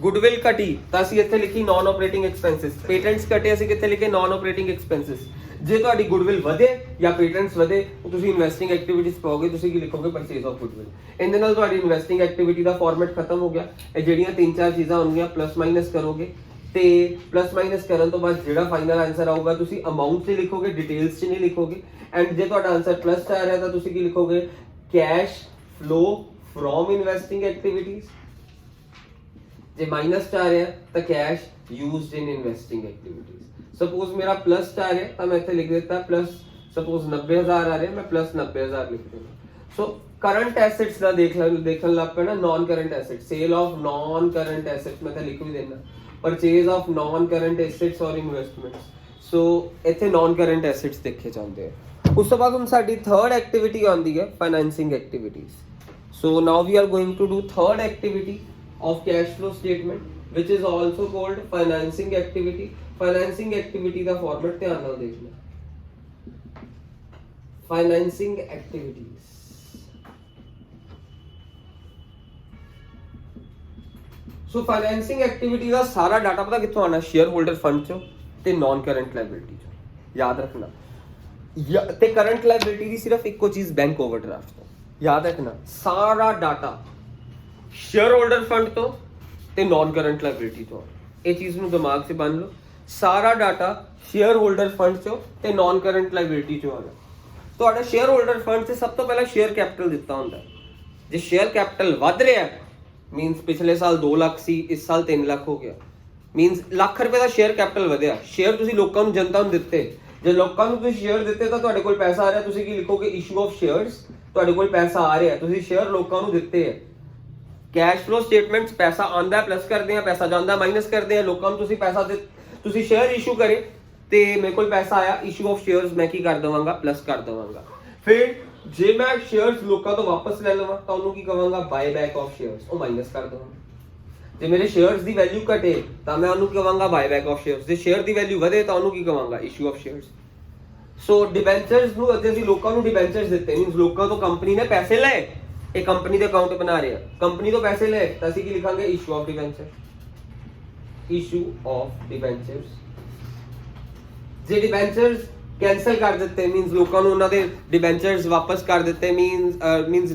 ਗੁੱਡਵਿਲ ਘਟੀ ਤਾਂ ਅਸੀਂ ਇੱਥੇ ਲਿਖੀ ਨॉन ਆਪਰੇਟਿੰਗ ਐਕਸਪੈਂਸਸ। ਪੇਟੈਂਟਸ ਘਟੇ ਅਸੀਂ ਕਿੱਥੇ ਲਿਖੇ ਨॉन ਆਪਰੇਟਿੰਗ ਐਕਸਪੈਂਸਸ। ਜੇ ਤੁਹਾਡੀ ਗੁੱਡਵਿਲ ਵਧੇ ਜਾਂ ਪੇਟੈਂਟਸ ਵਧੇ ਉਹ ਤੁਸੀਂ ਇਨਵੈਸਟਿੰਗ ਐਕਟੀਵਿਟੀਜ਼ ਪਾਓਗੇ, ਤੁਸੀਂ ਕੀ ਲਿਖੋਗੇ ਪਰਚੇਸ ਆਫ ਗੁੱਡਵਿਲ। ਇਹਦੇ ਨਾਲ ਤੁਹਾਡੀ ਇਨਵੈਸਟਿੰਗ ਐਕਟੀਵਿਟੀ ਦਾ ਫਾਰਮੈਟ ਖਤਮ ਹੋ ਗਿਆ। ਇਹ ਜਿਹੜੀਆਂ 3-4 ਚੀਜ਼ਾਂ ਹੋਣਗੀਆਂ ਪਲੱਸ ਮਾਈਨਸ ਕਰੋਗੇ ਤੇ ਪਲੱਸ ਮਾਈਨਸ ਕਰਨ ਤੋਂ ਬਾਅਦ ਜਿਹੜਾ ਫਾਈਨਲ ਆਨਸਰ ਆਊਗਾ ਤੁਸੀਂ ਅਮਾਉਂਟ 'ਚ ਲਿਖੋਗੇ, ਡਿਟੇਲਸ 'ਚ ਨਹੀਂ ਲਿਖੋਗੇ। ਐਂਡ ਜੇ ਤੁਹਾਡਾ ਆਨਸਰ ਪਲੱਸ 'ਚ ਆ ਰਿਹਾ ਤਾਂ ਤੁਸੀਂ ਕੀ ਲਿਖੋਗੇ cash flow from investing activities. ਜੇ ਮਾਈਨਸ 'ਚ ਆ ਰਿਹਾ ਤਾਂ cash used in investing activities. Suppose ਮੇਰਾ ਪਲੱਸ 'ਚ ਆ ਰਿਹਾ ਤਾਂ ਮੈਂ ਇੱਥੇ ਲਿਖ ਦਿੱਤਾ ਪਲੱਸ, ਸਪੋਜ਼ 90,000 ਆ ਰਿਹਾ ਮੈਂ ਪਲੱਸ 90,000 ਲਿਖ ਦਿੰਦਾ। ਸੋ ਕਰੰਟ ਐਸੈਟਸ ਦਾ ਦੇਖਣ ਲੱਗ ਪੈਣਾ, non current asset, sale of non current assets ਮੈਂ ਤਾਂ ਲਿਖ ਵੀ ਦੇਣਾ, purchase of non current assets ਔਰ ਇਨਵੈਸਟਮੈਂਟਸ। ਸੋ ਇੱਥੇ ਨਾਨ ਕਰੰਟ ਐਸੈਟਸ ਦੇਖੇ ਜਾਂਦੇ ਆ। ਉਸ ਤੋਂ ਬਾਅਦ ਹੁਣ ਸਾਡੀ ਥਰਡ ਐਕਟੀਵਿਟੀ ਆਉਂਦੀ ਹੈ financing activities. So now we are going to do third activity of cash flow statement which is also called financing activity। financing activity the format ਧਿਆਨ ਨਾਲ ਦੇਖਣਾ। financing activities ਸੋ ਫਾਈਨੈਂਸਿੰਗ ਐਕਟੀਵਿਟੀ ਦਾ ਸਾਰਾ data ਪਤਾ ਕਿੱਥੋਂ ਆਣਾ, share holder fund ਚੋਂ ਤੇ naan current liability ਚੋਂ। ਯਾਦ ਰੱਖਣਾ ਤੇ ਕਰੰਟ ਲਾਇਬਿਲਿਟੀ ਦੀ ਸਿਰਫ ਇੱਕੋ ਚੀਜ਼ ਬੈਂਕ ਓਵਰਡਰਾਫਟ ਤੋਂ। ਯਾਦ ਰੱਖਣਾ ਸਾਰਾ ਡਾਟਾ ਸ਼ੇਅਰ ਹੋਲਡਰ ਫੰਡ ਤੋਂ ਤੇ ਨਾਨ ਕਰੰਟ ਲਾਇਬਿਲਿਟੀ ਤੋਂ। ਇਹ ਚੀਜ਼ ਨੂੰ ਦਿਮਾਗ 'ਚ ਬੰਨ ਲਓ, ਸਾਰਾ ਡਾਟਾ ਸ਼ੇਅਰ ਹੋਲਡਰ ਫੰਡ ਚੋਂ ਤੇ ਨਾਨ ਕਰੰਟ ਲਾਇਬਿਲਿਟੀ ਚੋਂ ਆਣਾ। ਤੁਹਾਡਾ ਸ਼ੇਅਰ ਹੋਲਡਰ ਫੰਡ 'ਚ ਸਭ ਤੋਂ ਪਹਿਲਾਂ ਸ਼ੇਅਰ ਕੈਪੀਟਲ ਦਿੱਤਾ ਹੁੰਦਾ। ਜੇ ਸ਼ੇਅਰ ਕੈਪੀਟਲ ਵੱਧ ਰਿਹਾ ਮੀਨਸ ਪਿਛਲੇ ਸਾਲ 2 ਲੱਖ ਸੀ ਇਸ ਸਾਲ 3 ਲੱਖ ਹੋ ਗਿਆ, ਮੀਨਸ ਲੱਖ ਰੁਪਏ ਦਾ ਸ਼ੇਅਰ ਕੈਪੀਟਲ ਵਧਿਆ। ਸ਼ੇਅਰ ਤੁਸੀਂ ਲੋਕਾਂ ਨੂੰ, ਜਨਤਾ ਨੂੰ ਦਿੱਤੇ। ਜੇ ਲੋਕਾਂ ਨੂੰ ਤੁਸੀਂ ਸ਼ੇਅਰ ਦਿੱਤੇ ਤਾਂ ਤੁਹਾਡੇ ਕੋਲ ਪੈਸਾ ਆ ਰਿਹਾ, ਤੁਸੀਂ ਕੀ ਲਿਖੋਗੇ ਇਸ਼ੂ ਆਫ ਸ਼ੇਅਰਸ। ਤੁਹਾਡੇ ਕੋਲ ਪੈਸਾ ਆ ਰਿਹਾ, ਤੁਸੀਂ ਸ਼ੇਅਰ ਲੋਕਾਂ ਨੂੰ ਦਿੱਤੇ ਹੈ। ਕੈਸ਼ ਫਲੋ ਸਟੇਟਮੈਂਟਸ ਪੈਸਾ ਆਂਦਾ ਪਲੱਸ ਕਰਦੇ ਆ, ਪੈਸਾ ਜਾਂਦਾ ਮਾਈਨਸ ਕਰਦੇ ਆ। ਲੋਕਾਂ ਨੂੰ ਤੁਸੀਂ ਪੈਸਾ ਦੇ, ਤੁਸੀਂ ਸ਼ੇਅਰ ਇਸ਼ੂ ਕਰੇ ਤੇ ਮੇਰੇ ਕੋਲ ਪੈਸਾ ਆਇਆ, ਇਸ਼ੂ ਆਫ ਸ਼ੇਅਰਸ ਮੈਂ ਕੀ ਕਰ ਦਵਾਂਗਾ ਪਲੱਸ ਕਰ ਦਵਾਂਗਾ। ਫਿਰ ਜੇ ਮੈਂ ਸ਼ੇਅਰਸ ਲੋਕਾਂ ਤੋਂ ਵਾਪਸ ਲੈ ਲਵਾਂ ਤਾਂ ਉਹਨੂੰ ਕੀ ਕਹਾਂਗਾ ਬਾਏ ਬੈਕ ਆਫ ਸ਼ੇਅਰਸ, ਉਹ ਮਾਈਨਸ ਕਰ ਦਵਾਂਗਾ। ਜੇ ਮੇਰੇ ਸ਼ੇਅਰਸ ਦੀ ਵੈਲਿਊ ਘਟੇ ਤਾਂ ਮੈਂ ਉਹਨੂੰ ਕਹਾਂਗਾ ਬਾਏ ਬੈਕ ਆਫ ਸ਼ੇਅਰਸ। ਜੇ ਸ਼ੇਅਰ ਦੀ ਵੈਲਿਊ ਵਧੇ ਤਾਂ ਉਹਨੂੰ ਕੀ ਕਹਾਂਗਾ issue of shares. So debentures ਨੂੰ ਅਤੇ ਅਸੀਂ ਲੋਕਾਂ ਨੂੰ ਡਿਬੈਂਚਰਸ ਦਿੱਤੇ ਮੀਨਸ ਲੋਕਾਂ ਤੋਂ ਕੰਪਨੀ ਨੇ ਪੈਸੇ ਲਏ, ਇਹ ਕੰਪਨੀ ਦੇ ਅਕਾਊਂਟ ਬਣਾ ਰਿਹਾ, ਕੰਪਨੀ ਤੋਂ ਪੈਸੇ ਲਏ ਤਾਂ ਅਸੀਂ ਕੀ ਲਿਖਾਂਗੇ issue of debenture, issue of debentures. ਜੇ ਡਿਬੈਂਚਰਸ ਕੈਨਸਲ ਕਰ ਦਿੱਤੇ ਮੀਨਸ ਲੋਕਾਂ ਨੂੰ ਉਹਨਾਂ ਦੇ ਡਿਬੈਂਚਰਸ ਵਾਪਸ ਕਰ ਦਿੱਤੇ, ਮੀਨਸ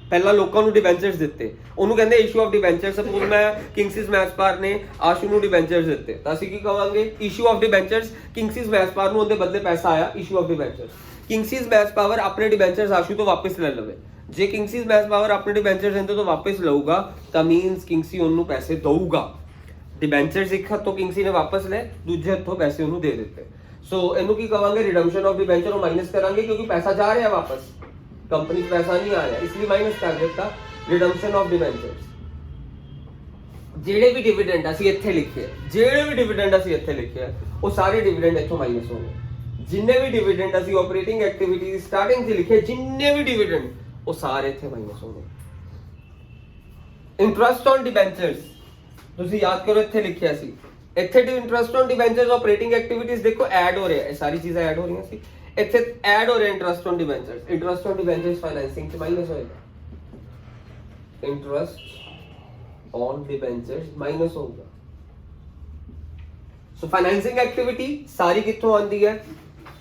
ਪਹਿਲਾਂ ਲੋਕਾਂ ਨੂੰ ਡਿਬੈਂਚਰਸ ਦਿੱਤੇ ਉਹਨੂੰ ਕਹਿੰਦੇ ਇਸ਼ੂ ਆਫ ਡਿਬੈਂਚਰ। ਸਪੋਜ਼ ਮੈਂ ਕਿੰਗਸਿਸ ਮੈਚਪਾਰ ਨੇ ਆਸ਼ੂ ਨੂੰ ਡਿਬੈਂਚਰਸ ਦਿੱਤੇ ਤਾਂ ਅਸੀਂ ਕੀ ਕਹਾਂਗੇ ਇਸ਼ੂ ਆਫ ਡਿਬੈਂਚਰਸ। ਕਿੰਗਸਿਸ ਮੈਚਪਾਰ ਨੂੰ ਉਹਦੇ ਬਦਲੇ ਪੈਸਾ ਆਇਆ, ਇਸ਼ੂ ਆਫ ਡਿਬੈਂਚਰਸ। ਕਿੰਗਸਿਸ ਮੈਚਪਾਵਰ ਆਪਣੇ ਡਿਬੈਂਚਰਸ ਆਸ਼ੂ ਤੋਂ ਵਾਪਸ ਲੈ ਲਵੇ। ਜੇ ਕਿੰਗਸਿਸ ਮੈਚਪਾਵਰ ਆਪਣੇ ਡਿਬੈਂਚਰਸ ਇਹਦੇ ਤੋਂ ਵਾਪਸ ਲਊਗਾ ਤਾਂ ਮੀਨਸ ਕਿੰਗਸੀ ਉਹਨੂੰ ਪੈਸੇ ਦਊਗਾ। ਡਿਬੈਂਚਰਸ ਇੱਕ ਹੱਥੋਂ ਕਿੰਗਸੀ ਨੇ ਵਾਪਸ ਲੈ, ਦੂਜੇ ਹੱਥੋਂ ਪੈਸੇ ਉਹਨੂੰ ਦੇ ਦਿੱਤੇ। ਸੋ ਇਹਨੂੰ ਕੀ ਕਹਾਂਗੇ ਰਿਡਮਪਸ਼ਨ ਆਫ ਡਿਬੈਂਚਰ, ਉਹ ਮਾਈਨਸ ਕਰਾਂਗੇ ਕਿਉਂਕਿ ਪੈਸਾ ਜਾ ਰਿਹਾ ਵਾਪਸ, ਕੰਪਨੀ 'ਚ ਪੈਸਾ ਨਹੀਂ ਆ ਰਿਹਾ ਇਸ ਲਈ ਮਾਈਨਸ ਕਰ ਦਿੱਤਾ ਰਿਡਮਪਸ਼ਨ ਆਫ ਡਿਬੈਂਚਰਸ। ਜਿਹੜੇ ਵੀ ਡਿਵੀਡੈਂਡ ਅਸੀਂ ਇੱਥੇ ਲਿਖੇ, ਜਿਹੜੇ ਵੀ ਡਿਵੀਡੈਂਡ ਅਸੀਂ ਇੱਥੇ ਲਿਖੇ ਉਹ ਸਾਰੇ ਡਿਵੀਡੈਂਡ ਇੱਥੋਂ ਮਾਈਨਸ ਹੋ ਗਏ। ਜਿੰਨੇ ਵੀ ਡਿਵੀਡੈਂਡ ਅਸੀਂ ਆਪਰੇਟਿੰਗ ਐਕਟੀਵਿਟੀ ਦੀ ਸਟਾਰਟਿੰਗ 'ਚ ਲਿਖੇ, ਜਿੰਨੇ ਵੀ ਡਿਵੀਡੈਂਡ ਉਹ ਸਾਰੇ ਇੱਥੇ ਮਾਈਨਸ ਹੋ ਗਏ। ਇੰਟਰਸਟ ਔਨ ਡਿਬੈਂਚਰਸ ਤੁਸੀਂ ਯਾਦ ਕਰੋ ਇੱਥੇ ਲਿਖਿਆ ਸੀ, ਇੱਥੇ interest on debentures operating activities ਦੇਖੋ ਐਡ ਹੋ ਰਿਹਾ, ਇਹ ਸਾਰੀ ਚੀਜ਼ਾਂ ਐਡ ਹੋ ਰਹੀਆਂ ਸੀ, ਇੱਥੇ ਐਡ ਹੋ ਰਿਹਾ interest on debentures. Interest on debentures financing 'ਚ ਮਾਈਨਸ ਹੋਏਗਾ, ਇੰਟਰਸਟ ਔਨ ਡਿਬੈਂਚਰਸ ਮਾਈਨਸ ਹੋਊਗਾ। ਸੋ ਫਾਈਨੈਂਸਿੰਗ ਐਕਟੀਵਿਟੀ ਸਾਰੀ ਕਿੱਥੋਂ ਆਉਂਦੀ ਹੈ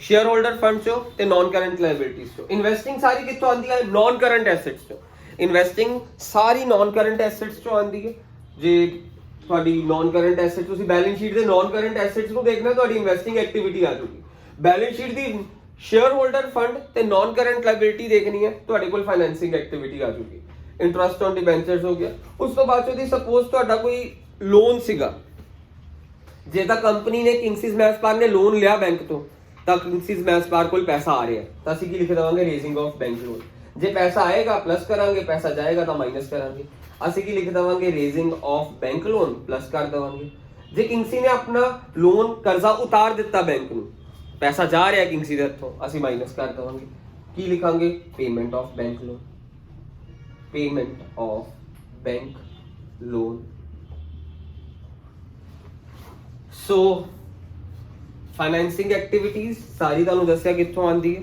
ਸ਼ੇਅਰ ਹੋਲਡਰ ਫੰਡ ਚੋਂ ਤੇ ਨਾਨ ਕਰੰਟ ਲਾਇਬਿਲਿਟੀਜ਼ ਚੋਂ। ਇਨਵੈਸਟਿੰਗ ਸਾਰੀ ਕਿੱਥੋਂ ਆਉਂਦੀ ਹੈ ਨਾਨ ਕਰੰਟ ਐਸੈਟਸ ਚੋਂ। ਇਨਵੈਸਟਿੰਗ ਸਾਰੀ ਨਾਨ ਕਰੰਟ ਐਸੈਟਸ ਚੋਂ ਆਉਂਦੀ ਹੈ। ਜੇ ਤੁਹਾਡੀ ਨਾਨ ਕਰੰਟ ਐਸੈਟ ਤੁਸੀਂ ਬੈਲੈਂਸ ਸ਼ੀਟ ਦੇ ਨਾਨ ਕਰੰਟ ਐਸੈਟਸ ਨੂੰ ਦੇਖਣਾ ਤੁਹਾਡੀ ਇਨਵੈਸਟਿੰਗ ਐਕਟੀਵਿਟੀ ਆ ਜਾਊਗੀ। ਬੈਲੈਂਸ ਸ਼ੀਟ ਦੀ ਸ਼ੇਅਰ ਹੋਲਡਰ ਫੰਡ ਤੇ ਨਾਨ ਕਰੰਟ ਲਾਇਬਿਲਿਟੀ ਦੇਖਣੀ ਹੈ ਤੁਹਾਡੇ ਕੋਲ ਫਾਈਨੈਂਸਿੰਗ ਐਕਟੀਵਿਟੀ ਆ ਜਾਊਗੀ। ਇੰਟਰਸਟ ਔਨ ਡਿਬੈਂਚਰਸ ਹੋ ਗਿਆ। ਉਸ ਤੋਂ ਬਾਅਦ ਉਹਦੀ ਸਪੋਜ਼ ਤੁਹਾਡਾ ਕੋਈ ਲੋਨ ਸੀਗਾ, ਜੇ ਤਾਂ ਕੰਪਨੀ ਨੇ ਕਿੰਗਸਿਸ ਮੈਚਪਾਰ ਨੇ ਲੋਨ ਲਿਆ ਬੈਂਕ ਤੋਂ ਤਾਂ ਕਿੰਗਸਿਸ ਮੈਚਪਾਰ ਕੋਲ ਪੈਸਾ ਆ ਰਿਹਾ ਤਾਂ ਅਸੀਂ ਕੀ ਲਿਖ ਦੇਵਾਂਗੇ ਰੇਜ਼ਿੰਗ ਆਫ ਬੈਂਕ ਲੋਨ। ਜੇ ਪੈਸਾ ਆਏਗਾ ਪਲੱਸ ਕਰਾਂਗੇ, ਪੈਸਾ ਜਾਏਗਾ ਤਾਂ ਮਾਈਨਸ ਕਰਾਂਗੇ, ਅਸੀਂ ਕੀ ਲਿਖ ਦੇਵਾਂਗੇ raising of bank loan plus ਕਰ ਦੇਵਾਂਗੇ। ਜੇ ਕਿੰਗਸੀ ਨੇ ਆਪਣਾ ਲੋਨ ਕਰਜ਼ਾ ਉਤਾਰ ਦਿੱਤਾ ਬੈਂਕ ਨੂੰ, ਪੈਸਾ ਜਾ ਰਿਹਾ ਕਿੰਗਸੀ ਦੇ ਹੱਥੋਂ, ਅਸੀਂ ਮਾਈਨਸ ਕਰ ਦੇਵਾਂਗੇ, ਕੀ ਲਿਖਾਂਗੇ payment of bank loan, payment of bank loan. So financing activities ਸਾਰੀ ਤੁਹਾਨੂੰ ਦੱਸਿਆ ਕਿੱਥੋਂ ਆਉਂਦੀ ਹੈ।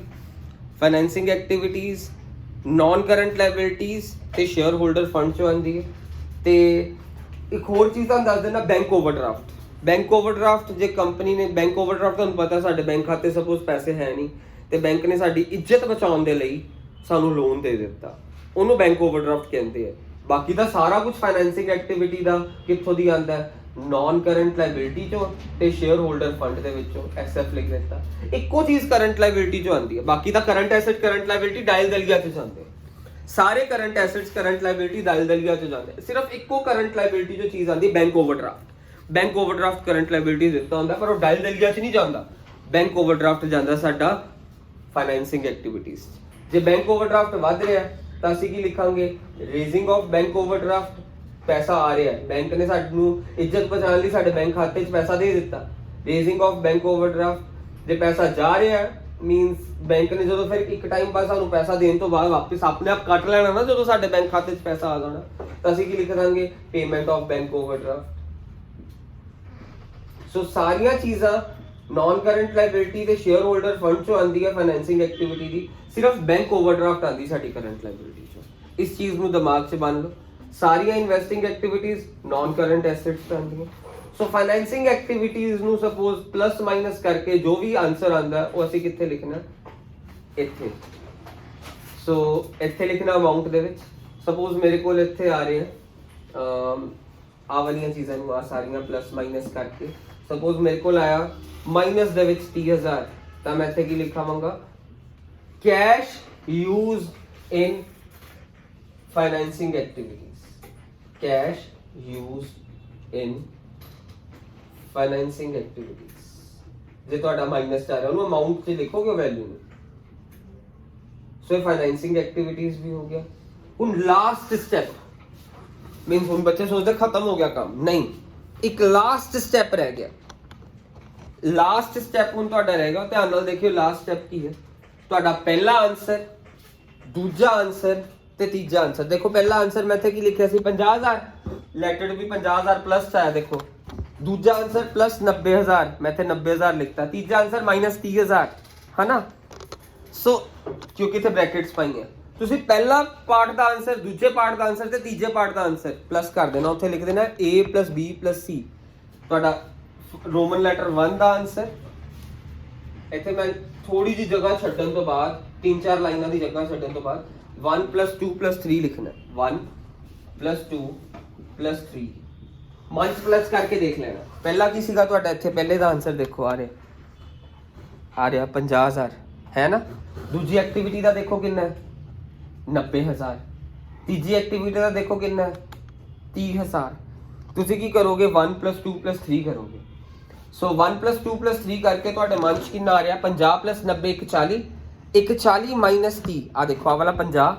Financing activities non current liabilities ਤੇ ਸ਼ੇਅਰ ਹੋਲਡਰ ਫੰਡ ਚੋਂ ਆਉਂਦੀ ਹੈ। ਤੇ ਇੱਕ ਹੋਰ ਚੀਜ਼ ਤੁਹਾਨੂੰ ਦੱਸ ਦੇਣਾ ਬੈਂਕ ਓਵਰਡਰਾਫਟ। ਬੈਂਕ ਓਵਰਡਰਾਫਟ ਜੇ ਕੰਪਨੀ ਨੇ ਬੈਂਕ ਓਵਰਡਰਾਫਟ, ਤੁਹਾਨੂੰ ਪਤਾ ਸਾਡੇ ਬੈਂਕ ਖਾਤੇ ਸਪੋਜ਼ ਪੈਸੇ ਹੈ ਨਹੀਂ ਤੇ ਬੈਂਕ ਨੇ ਸਾਡੀ ਇੱਜ਼ਤ ਬਚਾਉਣ ਦੇ ਲਈ ਸਾਨੂੰ ਲੋਨ ਦੇ ਦਿੱਤਾ, ਉਹਨੂੰ ਬੈਂਕ ਓਵਰਡਰਾਫਟ ਕਹਿੰਦੇ ਆ। ਬਾਕੀ ਦਾ ਸਾਰਾ ਕੁਝ ਫਾਈਨੈਂਸਿੰਗ ਐਕਟੀਵਿਟੀ ਦਾ ਕਿੱਥੋਂ ਦੀ ਆਂਦਾ ਹੈ, ਨॉन ਕਰੰਟ ਲਾਇਬਿਲਿਟੀ ਚੋਂ ਤੇ ਸ਼ੇਅਰ ਹੋਲਡਰ ਫੰਡ ਦੇ ਵਿੱਚੋਂ ਐਸਐਫ ਲਿਖ ਦਿੱਤਾ। ਇੱਕੋ ਚੀਜ਼ ਕਰੰਟ ਲਾਇਬਿਲਿਟੀ ਚੋਂ ਆਂਦੀ ਹੈ, ਬਾਕੀ ਦਾ ਕਰੰਟ ਐਸੈਟ ਕਰੰਟ ਲਾਇਬਿਲਿਟੀ ਡਾਇਲ ਦਲੀਆ ਚ ਜਾਂਦੇ, ਸਾਰੇ ਕਰੰਟ ਐਸੈਟਸ ਕਰੰਟ ਲਾਇਬਿਲਿਟੀ ਡਾਇਲ ਦਲੀਆ ਚ ਜਾਂਦੇ। ਸਿਰਫ ਇੱਕੋ ਕਰੰਟ ਲਾਇਬਿਲਿਟੀ ਜੋ ਚੀਜ਼ ਆਂਦੀ bank overdraft. Bank overdraft current liability ਦਿੱਤਾ ਹੁੰਦਾ ਪਰ ਉਹ ਡਾਇਲ ਦਲੀਆ ਚ ਨਹੀਂ ਜਾਂਦਾ। ਬੈਂਕ ਓਵਰਡਰਾਫਟ ਜਾਂਦਾ ਸਾਡਾ ਫਾਈਨੈਂਸਿੰਗ ਐਕਟੀਵਿਟੀਜ਼। ਜੇ ਬੈਂਕ ਓਵਰਡਰਾਫਟ ਵੱਧ ਰਿਹਾ ਤਾਂ ਅਸੀਂ ਕੀ ਲਿਖਾਂਗੇ, ਰੇਜ਼ਿੰਗ ਆਫ ਬੈਂਕ ਓਵਰਡਰਾਫਟ, ਪੈਸਾ ਆ ਰਿਹਾ ਹੈ, ਬੈਂਕ ਨੇ ਸਾਨੂੰ ਇੱਜ਼ਤ ਬਚਾਉਣ ਲਈ ਸਾਡੇ ਬੈਂਕ ਖਾਤੇ 'ਚ ਪੈਸਾ ਦੇ ਦਿੱਤਾ। ਰੇਜ਼ਿੰਗ ਆਫ ਬੈਂਕ ਓਵਰਡਰਾਫਟ, ਜੇ ਪੈਸਾ ਜਾ ਰਿਹਾ ਹੈ ਮੀਨਸ ਬੈਂਕ ਨੇ ਜਦੋਂ ਫਿਰ ਇੱਕ ਟਾਈਮ ਬਾਅਦ ਸਾਨੂੰ ਪੈਸਾ ਦੇਣ ਤੋਂ ਬਾਅਦ ਵਾਪਸ ਆਪਣੇ ਆਪ ਕੱਟ ਲੈਣਾ ਨਾ, ਜਦੋਂ ਸਾਡੇ ਬੈਂਕ ਖਾਤੇ 'ਚ ਪੈਸਾ ਆ ਜਾਣਾ, ਤਾਂ ਅਸੀਂ ਕੀ ਲਿਖ ਦਾਂਗੇ, ਪੇਮੈਂਟ ਆਫ ਬੈਂਕ ਓਵਰਡਰਾਫਟ। ਸੋ ਸਾਰੀਆਂ ਚੀਜ਼ਾਂ ਨॉन ਕਰੰਟ ਲਾਇਬਿਲਿਟੀ ਤੇ ਸ਼ੇਅਰ ਹੋਲਡਰ ਫੰਡ ਚੋਂ ਆਂਦੀ ਹੈ ਫਾਈਨੈਂਸਿੰਗ ਐਕਟੀਵਿਟੀ ਦੀ, ਸਿਰਫ ਬੈਂਕ ਓਵਰਡਰਾਫਟ ਆਂਦੀ ਸਾਡੀ ਕਰੰਟ ਲਾਇਬਿਲਿਟੀ ਚੋਂ। ਇਸ ਚੀਜ਼ ਨੂੰ ਦਿਮਾਗ 'ਚ ਬੰਨ ਲਓ। ਸਾਰੀਆਂ ਇਨਵੈਸਟਿੰਗ ਐਕਟੀਵਿਟੀਜ਼ ਨॉन ਕਰੰਟ ਐਸੈਟਸ ਆਂਦੀਆਂ। ਸੋ ਫਾਈਨੈਂਸਿੰਗ ਐਕਟੀਵਿਟੀਜ਼ ਨੂੰ ਸਪੋਜ਼ ਪਲੱਸ ਮਾਈਨਸ ਕਰਕੇ ਜੋ ਵੀ ਆਨਸਰ ਆਂਦਾ ਉਹ ਅਸੀਂ ਕਿੱਥੇ ਲਿਖਣਾ, ਇੱਥੇ। ਸੋ ਇੱਥੇ ਲਿਖਣਾ ਅਮਾਉਂਟ ਦੇ ਵਿੱਚ। ਸਪੋਜ਼ ਮੇਰੇ ਕੋਲ ਇੱਥੇ ਆ ਰਹੇ ਆ ਵਾਲੀਆਂ ਚੀਜ਼ਾਂ ਨੂੰ ਆ ਸਾਰੀਆਂ ਪਲੱਸ ਮਾਈਨਸ ਕਰਕੇ, ਸਪੋਜ਼ ਮੇਰੇ ਕੋਲ ਆਇਆ ਮਾਈਨਸ ਦੇ ਵਿੱਚ 30,000, ਤਾਂ ਮੈਂ ਇੱਥੇ ਕੀ ਲਿਖਾਵਾਂਗਾ, ਕੈਸ਼ ਯੂਜ਼ ਇਨ ਫਾਈਨੈਂਸਿੰਗ ਐਕਟੀਵਿਟੀਜ਼, ਕੈਸ਼ ਯੂਜ਼ ਇਨ ਫਾਈਨੈਂਸਿੰਗ ਐਕਟੀਵਿਟੀਜ਼। ਜੇ ਤੁਹਾਡਾ ਮਾਈਨਸ ਆ ਰਿਹਾ ਉਹਨੂੰ ਅਮਾਉਂਟ 'ਚ ਲਿਖੋਗੇ ਵੈਲਿਊ ਨੂੰ। ਸੋ ਇਹ ਫਾਈਨੈਂਸਿੰਗ ਐਕਟੀਵਿਟੀਜ਼ ਵੀ ਹੋ ਗਿਆ। ਹੁਣ ਲਾਸਟ ਸਟੈਪ ਮੀਨਸ ਹੁਣ ਬੱਚੇ ਸੋਚਦੇ ਖਤਮ ਹੋ ਗਿਆ ਕੰਮ, ਨਹੀਂ, ਇੱਕ ਲਾਸਟ ਸਟੈਪ ਰਹਿ ਗਿਆ। ਲਾਸਟ ਸਟੈਪ ਹੁਣ ਤੁਹਾਡਾ ਰਹੇਗਾ, ਧਿਆਨ ਨਾਲ ਦੇਖਿਓ ਲਾਸਟ ਸਟੈਪ ਕੀ ਹੈ। ਤੁਹਾਡਾ ਪਹਿਲਾ ਆਨਸਰ, ਦੂਜਾ ਆਨਸਰ ਤੇ ਤੀਜਾ ਆਨਸਰ। ਦੇਖੋ ਪਹਿਲਾ ਆਨਸਰ ਮੈਂ ਇੱਥੇ ਕੀ ਲਿਖਿਆ ਸੀ 50,000, ਲੈਟਡ ਵੀ 50,000 ਪਲੱਸ ਆਇਆ। ਦੇਖੋ ਦੂਜਾ ਆਨਸਰ ਪਲੱਸ 90,000, ਮੈਂ ਇੱਥੇ 90,000 ਲਿਖਤਾ। ਤੀਜਾ ਆਨਸਰ ਮਾਈਨਸ 30,000 ਹੈ ਨਾ। ਸੋ ਕਿਉਂਕਿ ਇੱਥੇ ਬ੍ਰੈਕਟਸ ਪਾਈਆਂ, ਤੁਸੀਂ ਪਹਿਲਾ ਪਾਰਟ ਦਾ ਆਨਸਰ, ਦੂਜੇ ਪਾਰਟ ਦਾ ਆਨਸਰ ਤੇ ਤੀਜੇ ਪਾਰਟ ਦਾ ਆਨਸਰ ਪਲੱਸ ਕਰ ਦੇਣਾ। ਉੱਥੇ ਲਿਖ ਦੇਣਾ A + B + C, ਤੁਹਾਡਾ ਰੋਮਨ ਲੈਟਰ 1 ਦਾ ਆਨਸਰ। ਇੱਥੇ ਮੈਂ ਥੋੜੀ ਜੀ ਜਗ੍ਹਾ ਛੱਡਣ ਤੋਂ ਬਾਅਦ, 3-4 ਲਾਈਨਾਂ ਦੀ ਜਗ੍ਹਾ ਛੱਡਣ ਤੋਂ ਬਾਅਦ 1 + 2 + 3 ਲਿਖਣਾ। 1 + 2 + 3 ਮੰਚ ਪਲੱਸ ਕਰਕੇ ਦੇਖ ਲੈਣਾ। ਪਹਿਲਾ ਕੀ ਸੀਗਾ ਤੁਹਾਡਾ, ਇੱਥੇ ਪਹਿਲੇ ਦਾ ਆਨਸਰ ਦੇਖੋ ਆ ਰਿਹਾ 50,000 ਹੈ ਨਾ। ਦੂਜੀ ਐਕਟੀਵਿਟੀ ਦਾ ਦੇਖੋ ਕਿੰਨਾ ਹੈ, 90,000। ਤੀਜੀ ਐਕਟੀਵਿਟੀ ਦਾ ਦੇਖੋ ਕਿੰਨਾ ਹੈ, 30,000। ਤੁਸੀਂ ਕੀ ਕਰੋਗੇ, 1 + 2 + 3 ਕਰੋਗੇ। ਸੋ 1 + 2 + 3 ਕਰਕੇ ਤੁਹਾਡੇ ਮਨ 'ਚ ਕਿੰਨਾ ਆ ਰਿਹਾ, 50 + 90 140, 140 ਮਾਈਨਸ 30। ਆ ਦੇਖੋ ਆ ਵਾਲਾ 50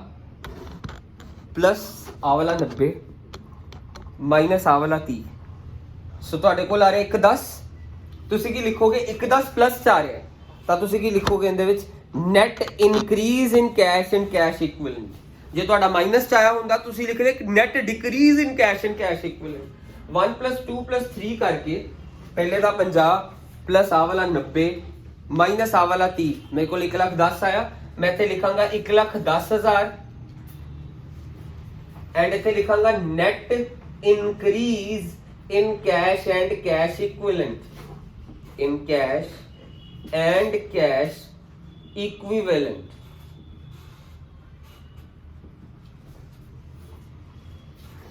ਪਲੱਸ ਆ ਵਾਲਾ 90 ਮਾਈਨਸ ਆ ਵਾਲਾ 30। ਸੋ ਤੁਹਾਡੇ ਕੋਲ ਆ ਰਿਹਾ 110। ਤੁਸੀਂ ਕੀ ਲਿਖੋਗੇ, 110 ਪਲੱਸ 'ਚ ਆ ਰਿਹਾ ਤਾਂ ਤੁਸੀਂ ਕੀ ਲਿਖੋਗੇ ਇਹਦੇ ਵਿੱਚ, net increase in cash and cash equivalent. ਜੇ ਤੁਹਾਡਾ ਮਾਈਨਸ 'ਚ ਆਇਆ ਹੁੰਦਾ ਤੁਸੀਂ ਲਿਖਦੇ net decrease in cash and cash equivalent. 1 + 2 + 3 ਕਰਕੇ ਪਹਿਲੇ ਦਾ 50 ਪਲੱਸ ਆ ਵਾਲਾ 90 ਮਾਈਨਸ ਆ ਵਾਲਾ 30, ਮੇਰੇ ਕੋਲ 1,10,000 ਆਇਆ। ਮੈਂ ਇੱਥੇ ਲਿਖਾਂਗਾ 1,10,000 ਐਂਡ ਇੱਥੇ ਲਿਖਾਂਗਾ net increase in cash and cash equivalent, in cash and cash equivalent.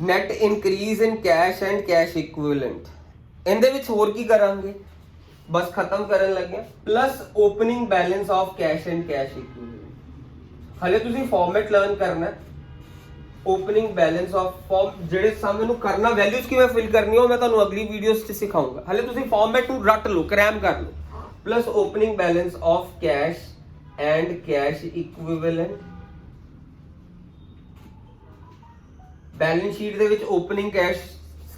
Net increase in cash and cash equivalent. ਇਹਦੇ ਵਿੱਚ ਹੋਰ ਕੀ ਕਰਾਂਗੇ, ਬਸ ਖਤਮ ਕਰਨ ਲੱਗੇ plus opening balance of cash and cash equivalent. ਹਲੇ ਤੁਸੀਂ ਫਾਰਮੈਟ ਲਰਨ ਕਰਨਾ, ਓਪਨਿੰਗ ਬੈਲੈਂਸ ਆਫ ਫਾਰਮ ਜਿਹੜੇ ਸਾਹਮਣੇ ਨੂੰ ਕਰਨਾ, ਵੈਲਿਊਜ਼ ਕਿਵੇਂ ਫਿਲ ਕਰਨੀ ਹੋ ਮੈਂ ਤੁਹਾਨੂੰ ਅਗਲੀ ਵੀਡੀਓਜ਼ 'ਚ ਸਿਖਾਉਂਗਾ। ਹਲੇ ਤੁਸੀਂ ਫਾਰਮੈਟ ਨੂੰ ਰੱਟ ਲਓ, ਕਰੈਮ ਕਰ ਲਓ। Plus opening balance of cash and cash equivalent. Balance sheet ਦੇ ਵਿੱਚ ਓਪਨਿੰਗ ਕੈਸ਼,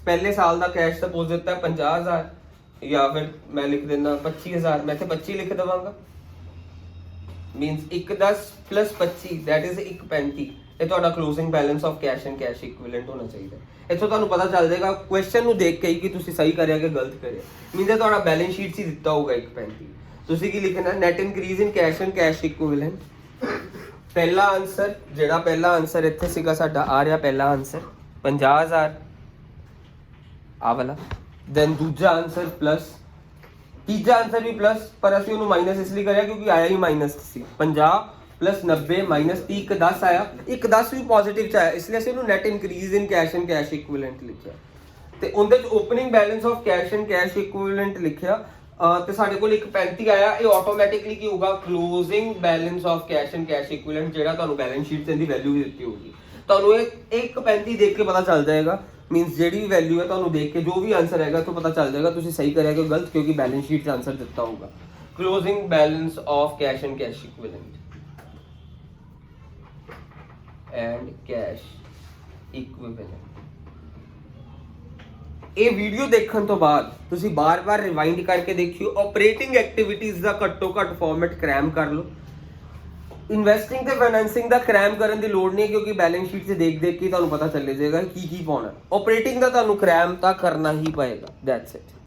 ਪਹਿਲੇ ਸਾਲ ਦਾ ਕੈਸ਼ ਸਪੋਜ਼ ਦਿੱਤਾ 50,000 ਜਾਂ ਫਿਰ ਮੈਂ ਲਿਖ ਦਿੰਦਾ 25,000, ਮੈਂ ਇੱਥੇ 25 ਲਿਖ ਦੇਵਾਂਗਾ। Means 110 + 25 that is 135। ਇਹ ਤੁਹਾਡਾ closing balance of cash and cash equivalent ਹੋਣਾ ਚਾਹੀਦਾ। ਇੱਥੋਂ ਤੁਹਾਨੂੰ ਪਤਾ ਚੱਲ ਜਾਏਗਾ ਕੁਐਸਚਨ ਨੂੰ ਦੇਖ ਕੇ ਹੀ ਕਿ ਤੁਸੀਂ ਸਹੀ ਕਰਿਆ ਕਿ ਗਲਤ ਕਰਿਆ। ਮੀਨਸ ਇਹ ਤੁਹਾਡਾ ਬੈਲੈਂਸ ਸ਼ੀਟ 'ਚ ਹੀ ਦਿੱਤਾ ਹੋਊਗਾ 135। ਤੁਸੀਂ ਕੀ ਲਿਖਣਾ, net increase in cash and cash equivalent. ਪਹਿਲਾ ਆਨਸਰ, ਜਿਹੜਾ ਪਹਿਲਾ ਆਨਸਰ ਇੱਥੇ ਸੀਗਾ ਸਾਡਾ ਆ ਰਿਹਾ ਪਹਿਲਾ ਆਨਸਰ 50,000 ਆ ਵਾਲਾ, ਦੈਨ ਦੂਜਾ ਆਨਸਰ ਪਲੱਸ, ਤੀਜਾ ਆਨਸਰ ਵੀ ਪਲੱਸ, ਪਰ ਅਸੀਂ ਉਹਨੂੰ ਮਾਈਨਸ ਇਸ ਲਈ ਕਰਿਆ ਕਿਉਂਕਿ ਆਇਆ ਹੀ ਮਾਈਨਸ ਸੀ। 50 प्लस 90 माइनस 30, एक 10 आया, एक 10 भी पॉजिटिव च आया, इसलिए ਅਸੀਂ ਉਹਨੂੰ net increase in cash and cash equivalent ਲਿਖਿਆ। ਤੇ ਉਹਦੇ ਚ opening balance of cash and cash equivalent ਲਿਖਿਆ ਤੇ ਸਾਡੇ ਕੋਲ 135 ਆਇਆ। ਇਹ ਆਟੋਮੈਟਿਕਲੀ ਕੀ ਹੋਊਗਾ, closing balance of cash and cash equivalent ਜਿਹੜਾ ਤੁਹਾਨੂੰ ਬੈਲੈਂਸ ਸ਼ੀਟ ਤੇ ਇਹਦੀ ਵੈਲਿਊ ਵੀ ਦਿੱਤੀ ਹੋਊਗੀ। ਤੁਹਾਨੂੰ ਇਹ 135 ਦੇਖ ਕੇ ਪਤਾ ਚੱਲ ਜਾਏਗਾ, ਮੀਨਸ ਜਿਹੜੀ ਵੀ ਵੈਲਿਊ ਹੈ ਤੁਹਾਨੂੰ ਦੇਖ ਕੇ ਜੋ ਵੀ ਆਨਸਰ ਹੈਗਾ ਤੋਂ ਪਤਾ ਚੱਲ ਜਾਏਗਾ ਤੁਸੀਂ ਸਹੀ ਕਰਿਆ ਕਿ ਗਲਤ, ਕਿਉਂਕਿ ਬੈਲੈਂਸ ਸ਼ੀਟ 'ਚ ਆਨਸਰ ਦਿੱਤਾ ਹੋਊਗਾ। Closing balance of cash and cash equivalent and cash equivalent. ਇਹ ਵੀਡੀਓ ਦੇਖਣ ਤੋਂ ਬਾਅਦ ਤੁਸੀਂ ਬਾਰ-ਬਾਰ ਰਿਵਾਈਂਡ ਕਰਕੇ ਦੇਖਿਓ, ਆਪਰੇਟਿੰਗ ਐਕਟੀਵਿਟੀਜ਼ ਦਾ ਘੱਟੋ ਘੱਟ ਫਾਰਮੈਟ ਕ੍ਰੈਮ ਕਰ ਲਓ। ਇਨਵੈਸਟਿੰਗ ਤੇ ਫਾਈਨੈਂਸਿੰਗ ਦਾ ਕ੍ਰੈਮ ਕਰਨ ਦੀ ਲੋੜ ਨਹੀਂ, ਕਿਉਂਕਿ ਬੈਲੈਂਸ ਸ਼ੀਟ 'ਚ ਦੇਖ ਕੇ ਤੁਹਾਨੂੰ ਪਤਾ ਚੱਲ ਜਾਏਗਾ ਕੀ ਪਾਉਣਾ। ਆਪਰੇਟਿੰਗ ਦਾ ਤੁਹਾਨੂੰ ਕ੍ਰੈਮ ਤਾਂ ਕਰਨਾ ਹੀ ਪਏਗਾ। That's it.